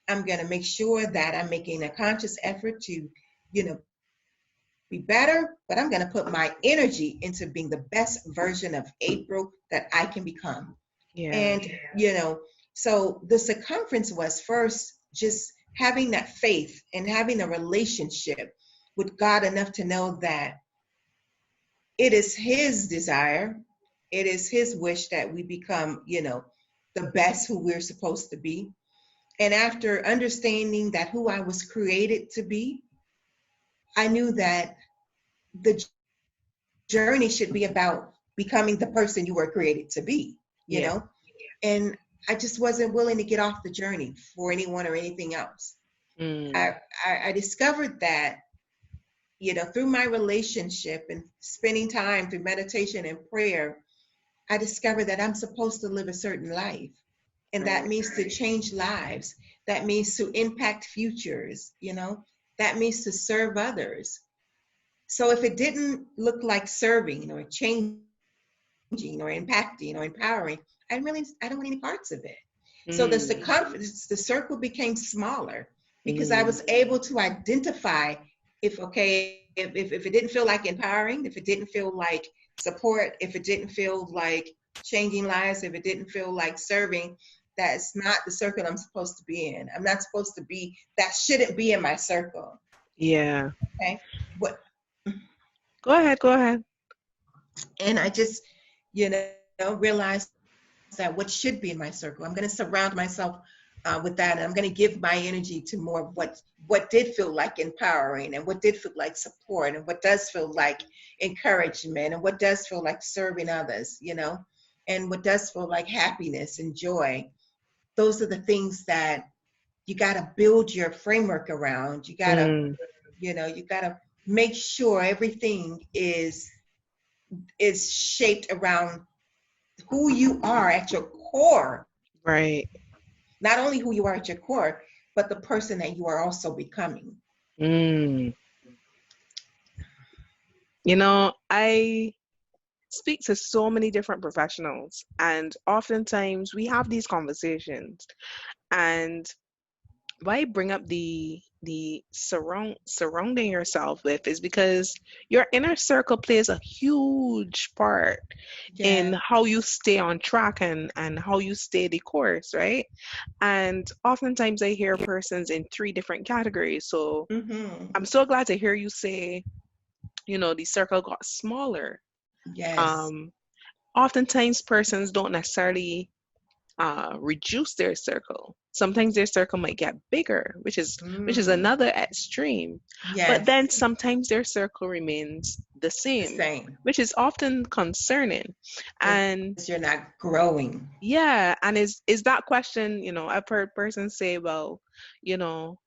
I'm going to make sure that I'm making a conscious effort to, be better, but I'm going to put my energy into being the best version of April that I can become. Yeah. And, so the circumference was first just having that faith and having a relationship with God enough to know that it is His desire, it is His wish that we become, the best who we're supposed to be. And after understanding that who I was created to be, I knew that the journey should be about becoming the person you were created to be, Yeah. and I just wasn't willing to get off the journey for anyone or anything else. Mm. I discovered that, through my relationship and spending time through meditation and prayer, I discovered that I'm supposed to live a certain life. And that Right. means to change lives. That means to impact futures, that means to serve others. So if it didn't look like serving or changing or impacting or empowering, I don't want any parts of it. So the Mm. circumference, the circle became smaller because I Mm. was able to identify if it didn't feel like empowering, if it didn't feel like support, if it didn't feel like changing lives, if it didn't feel like serving, that's not the circle I'm supposed to be in. I'm not supposed to be, that shouldn't be in my circle. Yeah. Okay. What Go ahead. Go ahead. and I just, realized that what should be in my circle. I'm going to surround myself with that, and I'm going to give my energy to more of what did feel like empowering, and what did feel like support, and what does feel like encouragement, and what does feel like serving others, and what does feel like happiness and joy. Those are the things that you got to build your framework around. Mm. You got to make sure everything is shaped around who you are at your core. Right. Not only who you are at your core, but the person that you are also becoming. Mm. I speak to so many different professionals, and oftentimes we have these conversations. And why I bring up the surrounding yourself with is because your inner circle plays a huge part in Yeah. how you stay on track and how you stay the course, right? And oftentimes I hear persons in three different categories. So Mm-hmm. I'm so glad to hear you say, the circle got smaller. Yes. Um, Oftentimes persons don't necessarily reduce their circle. Sometimes their circle might get bigger, which is Mm. another extreme. But Yes. then sometimes their circle remains the The same, same. which is often concerning. Because And you're not growing. yeah, and is that question, I've heard persons say, well, you know,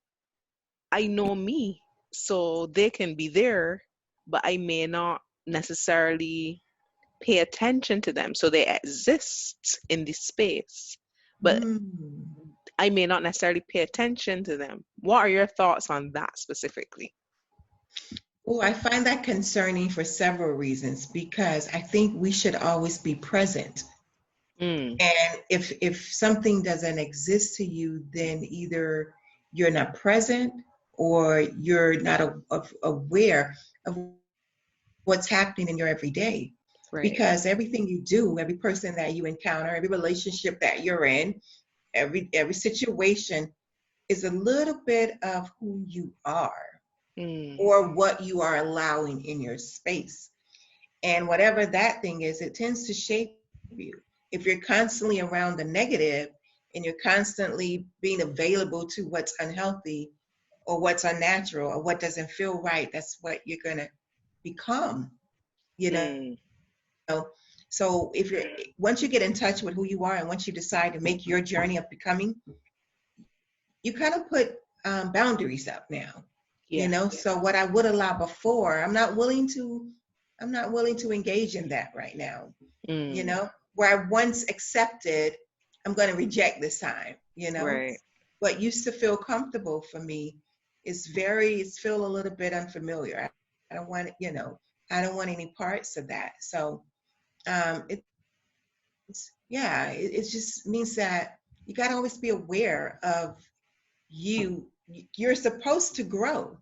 I know me, so they can be there, but I may not necessarily pay attention to them. So they exist in this space, but Mm. I may not necessarily pay attention to them. What are your thoughts on that specifically? Oh, I find that concerning for several reasons because I think we should always be present. Mm. And if something doesn't exist to you, then either you're not present or you're not aware of what's happening in your everyday. Right. Because everything you do, every person that you encounter, every relationship that you're in, every situation is a little bit of who you are Mm. or what you are allowing in your space. And whatever that thing is, it tends to shape you. If you're constantly around the negative and you're constantly being available to what's unhealthy or what's unnatural or what doesn't feel right, that's what you're going to become, you know. Mm. So if you're once you get in touch with who you are and once you decide to make your journey of becoming, you kind of put boundaries up now. Yeah. So what I would allow before, I'm not willing to engage in that right now. Mm. Where I once accepted, I'm going to reject this time. Right. what used to feel comfortable for me it's feel a little bit unfamiliar. I don't want, I don't want any parts of that. So it just means that you got to always be aware of you're supposed to grow,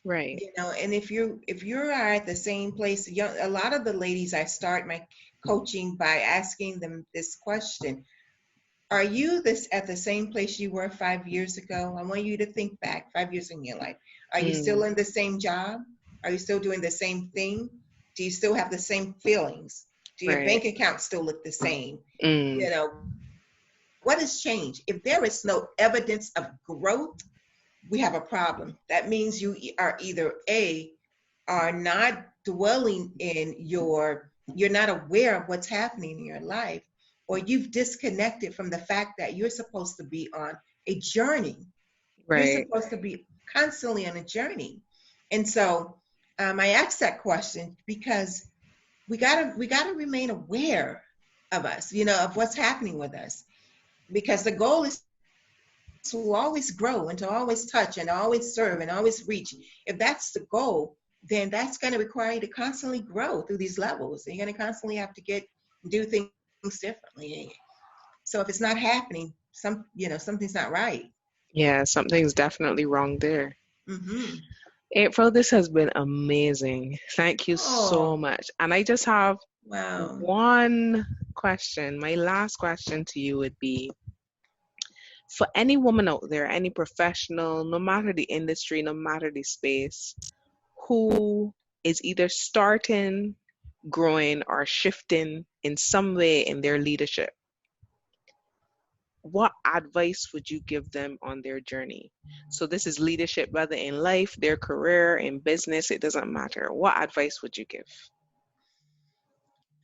Right. and if you are at the same place, a lot of the ladies, I start my coaching by asking them this question: are you this at the same place you were 5 years ago? I want you to think back 5 years in your life. Are you still Mm. in the same job? Are you still doing the same thing? Do you still have the same feelings? Do your Right. bank account still look the same? Mm. What has changed? If there is no evidence of growth, we have a problem. That means you are either are not dwelling in you're not aware of what's happening in your life, or you've disconnected from the fact that you're supposed to be on a journey. You're Right. supposed to be constantly on a journey. And so I asked that question because we gotta remain aware of us, of what's happening with us, because the goal is to always grow and to always touch and always serve and always reach. If that's the goal, then that's going to require you to constantly grow through these levels. And you're going to constantly have to do things differently. So if it's not happening, something's not right. Yeah, something's definitely wrong there. Mm-hmm. April, this has been amazing. Thank you so Oh, much. And I just have wow. one question. My last question to you would be, for any woman out there, any professional, no matter the industry, no matter the space, who is either starting, growing, or shifting in some way in their leadership, what advice would you give them on their journey? So this is leadership, whether in life, their career, in business, it doesn't matter. What advice would you give?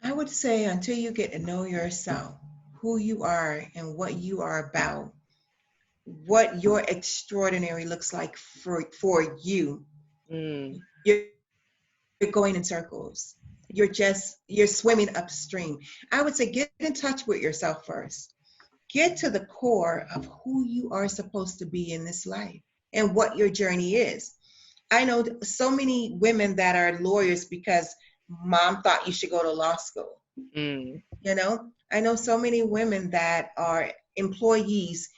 I would say until you get to know yourself, who you are and what you are about, what your extraordinary looks like for you, Mm, you're going in circles. You're swimming upstream. I would say get in touch with yourself first. Get to the core of who you are supposed to be in this life and what your journey is. I know so many women that are lawyers because mom thought you should go to law school. mm, I know so many women that are employees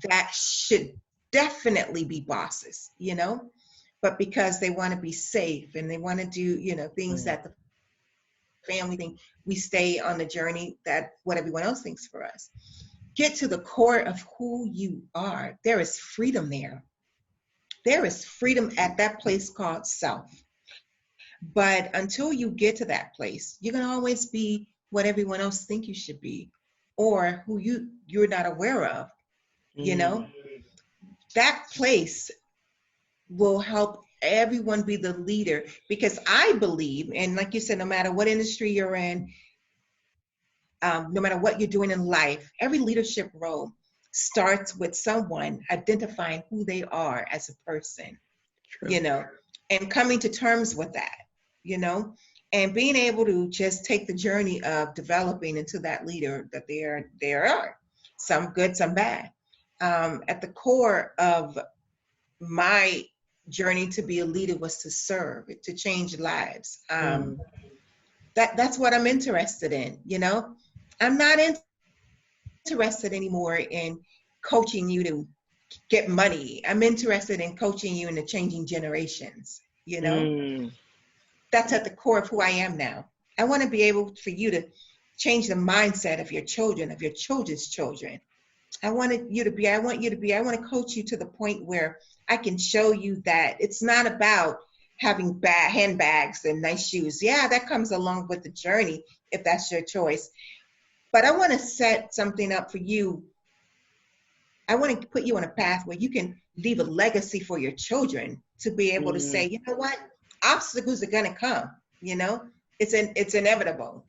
that should definitely be bosses. But because they want to be safe and they want to do, things that the family think, we stay on the journey that what everyone else thinks for us. Get to the core of who you are. There is freedom there. There is freedom at that place called self. But until you get to that place, you're going to always be what everyone else think you should be, or who you're not aware of. You mm, know, that place will help everyone be the leader, because I believe, and like you said, no matter what industry you're in, no matter what you're doing in life, every leadership role starts with someone identifying who they are as a person, you true. know, and coming to terms with that, you know, and being able to just take the journey of developing into that leader that they are, some good, some bad. At the core of my journey to be a leader was to serve, to change lives. Mm, That's what I'm interested in. I'm not interested anymore in coaching you to get money. I'm interested in coaching you into changing generations. mm, That's at the core of who I am now. I want to be able for you to change the mindset of your children, of your children's children. I want to coach you to the point where I can show you that it's not about having bad handbags and nice shoes. Yeah, that comes along with the journey if that's your choice. But I want to set something up for you. I want to put you on a path where you can leave a legacy for your children to be able to say, mm, you know what, obstacles are going to come. It's inevitable.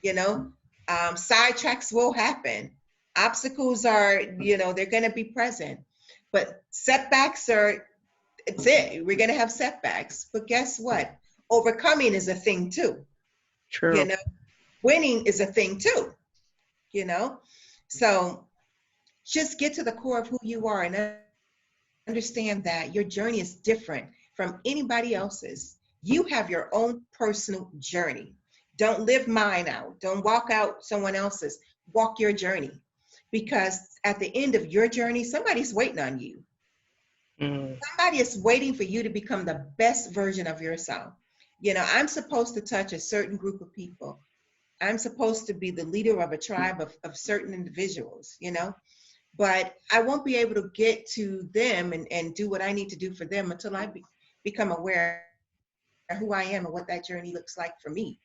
You know, sidetracks will happen. Obstacles are, they're going to be present. But setbacks are, it's it. We're going to have setbacks. But guess what? Overcoming is a thing too. You true. know, winning is a thing too. You know, so just get to the core of who you are and understand that your journey is different from anybody else's. You have your own personal journey. Don't live mine out. Don't walk out someone else's. Walk your journey. Because at the end of your journey, somebody's waiting on you. Mm. Somebody is waiting for you to become the best version of yourself. I'm supposed to touch a certain group of people. I'm supposed to be the leader of a tribe of certain individuals, but I won't be able to get to them and do what I need to do for them until I become aware of who I am and what that journey looks like for me,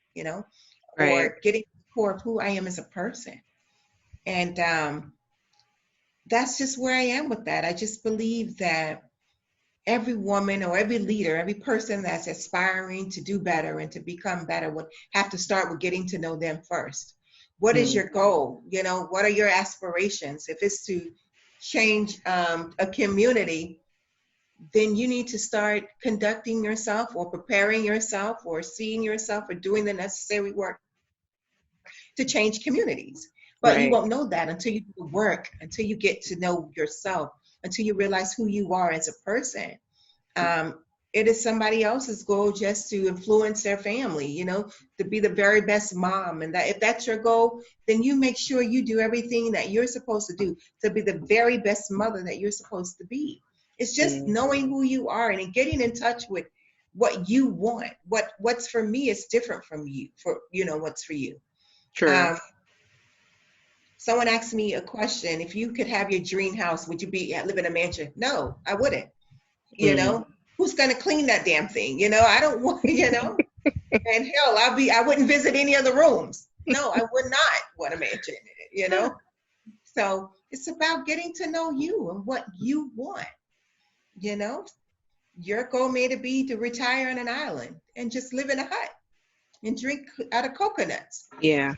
Right. or getting to the core of who I am as a person. And that's just where I am with that. I just believe that every woman or every leader, every person that's aspiring to do better and to become better would have to start with getting to know them first. What is Mm. your goal? What are your aspirations? If it's to change a community, then you need to start conducting yourself or preparing yourself or seeing yourself or doing the necessary work to change communities. But you Right. won't know that until you do the work, until you get to know yourself, until you realize who you are as a person. It is somebody else's goal just to influence their family, to be the very best mom. And that if that's your goal, then you make sure you do everything that you're supposed to do to be the very best mother that you're supposed to be. It's just Mm. knowing who you are and getting in touch with what you want. What's for me is different from you, for what's for you. True. Um, Someone asked me a question: if you could have your dream house, would you live in a mansion? No, I wouldn't. you Mm. know who's going to clean that damn thing? I don't want. And hell, I wouldn't visit any of the rooms. No, I would not want to mention it. So it's about getting to know you and what you want. you know your goal may be to retire on an island and just live in a hut and drink out of coconuts. Yeah.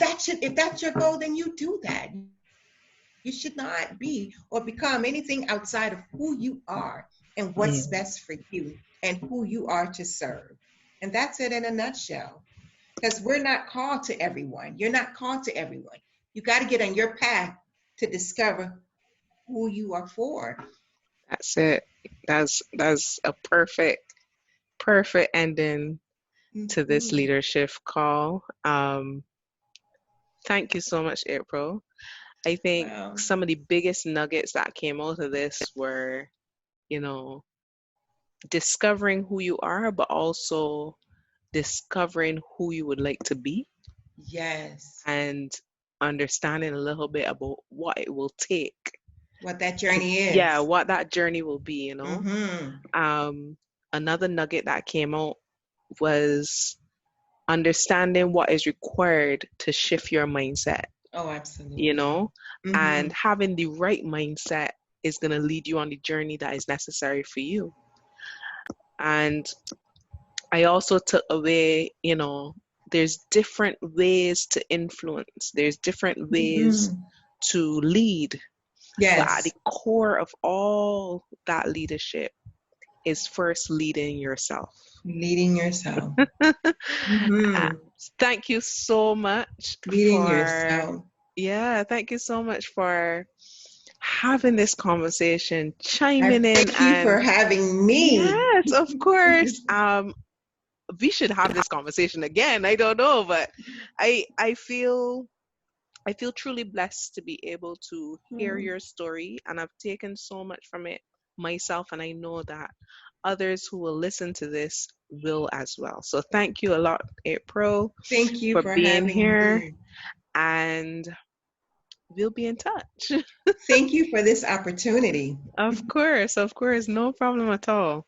If that's your goal, then you do that. You should not be or become anything outside of who you are and what's Mm. best for you and who you are to serve. And that's it in a nutshell. Because we're not called to everyone. You're not called to everyone. You got to get on your path to discover who you are for. That's it. That's a perfect ending to this Mhm. leadership call. Thank you so much, April. I think Well, some of the biggest nuggets that came out of this were, you know, discovering who you are, but also discovering who you would like to be yes, and understanding a little bit about what it will take what that to, journey yeah, is. what that journey will be. Mm-hmm. Um, Another nugget that came out was understanding what is required to shift your mindset, Oh, you absolutely. know, Mm-hmm. and having the right mindset is going to lead you on the journey that is necessary for you. And I also took away, there's different ways to influence, there's different ways Mm-hmm. to lead, but at the Yes, core of all that leadership is first leading yourself. leading yourself. Uh, Mm-hmm. Thank you so much Leading for, yourself. yeah, thank you so much for having this conversation, I chiming in, thank you for and having me. yes, of course. We should have this conversation again. I don't know, but I feel truly blessed to be able to hear Mm. your story, and I've taken so much from it myself, and I know that others who will listen to this will as well. So thank you a lot, April, Thank you for for being having here, me. and we'll be in touch. Thank you for this opportunity. Of course, no problem at all.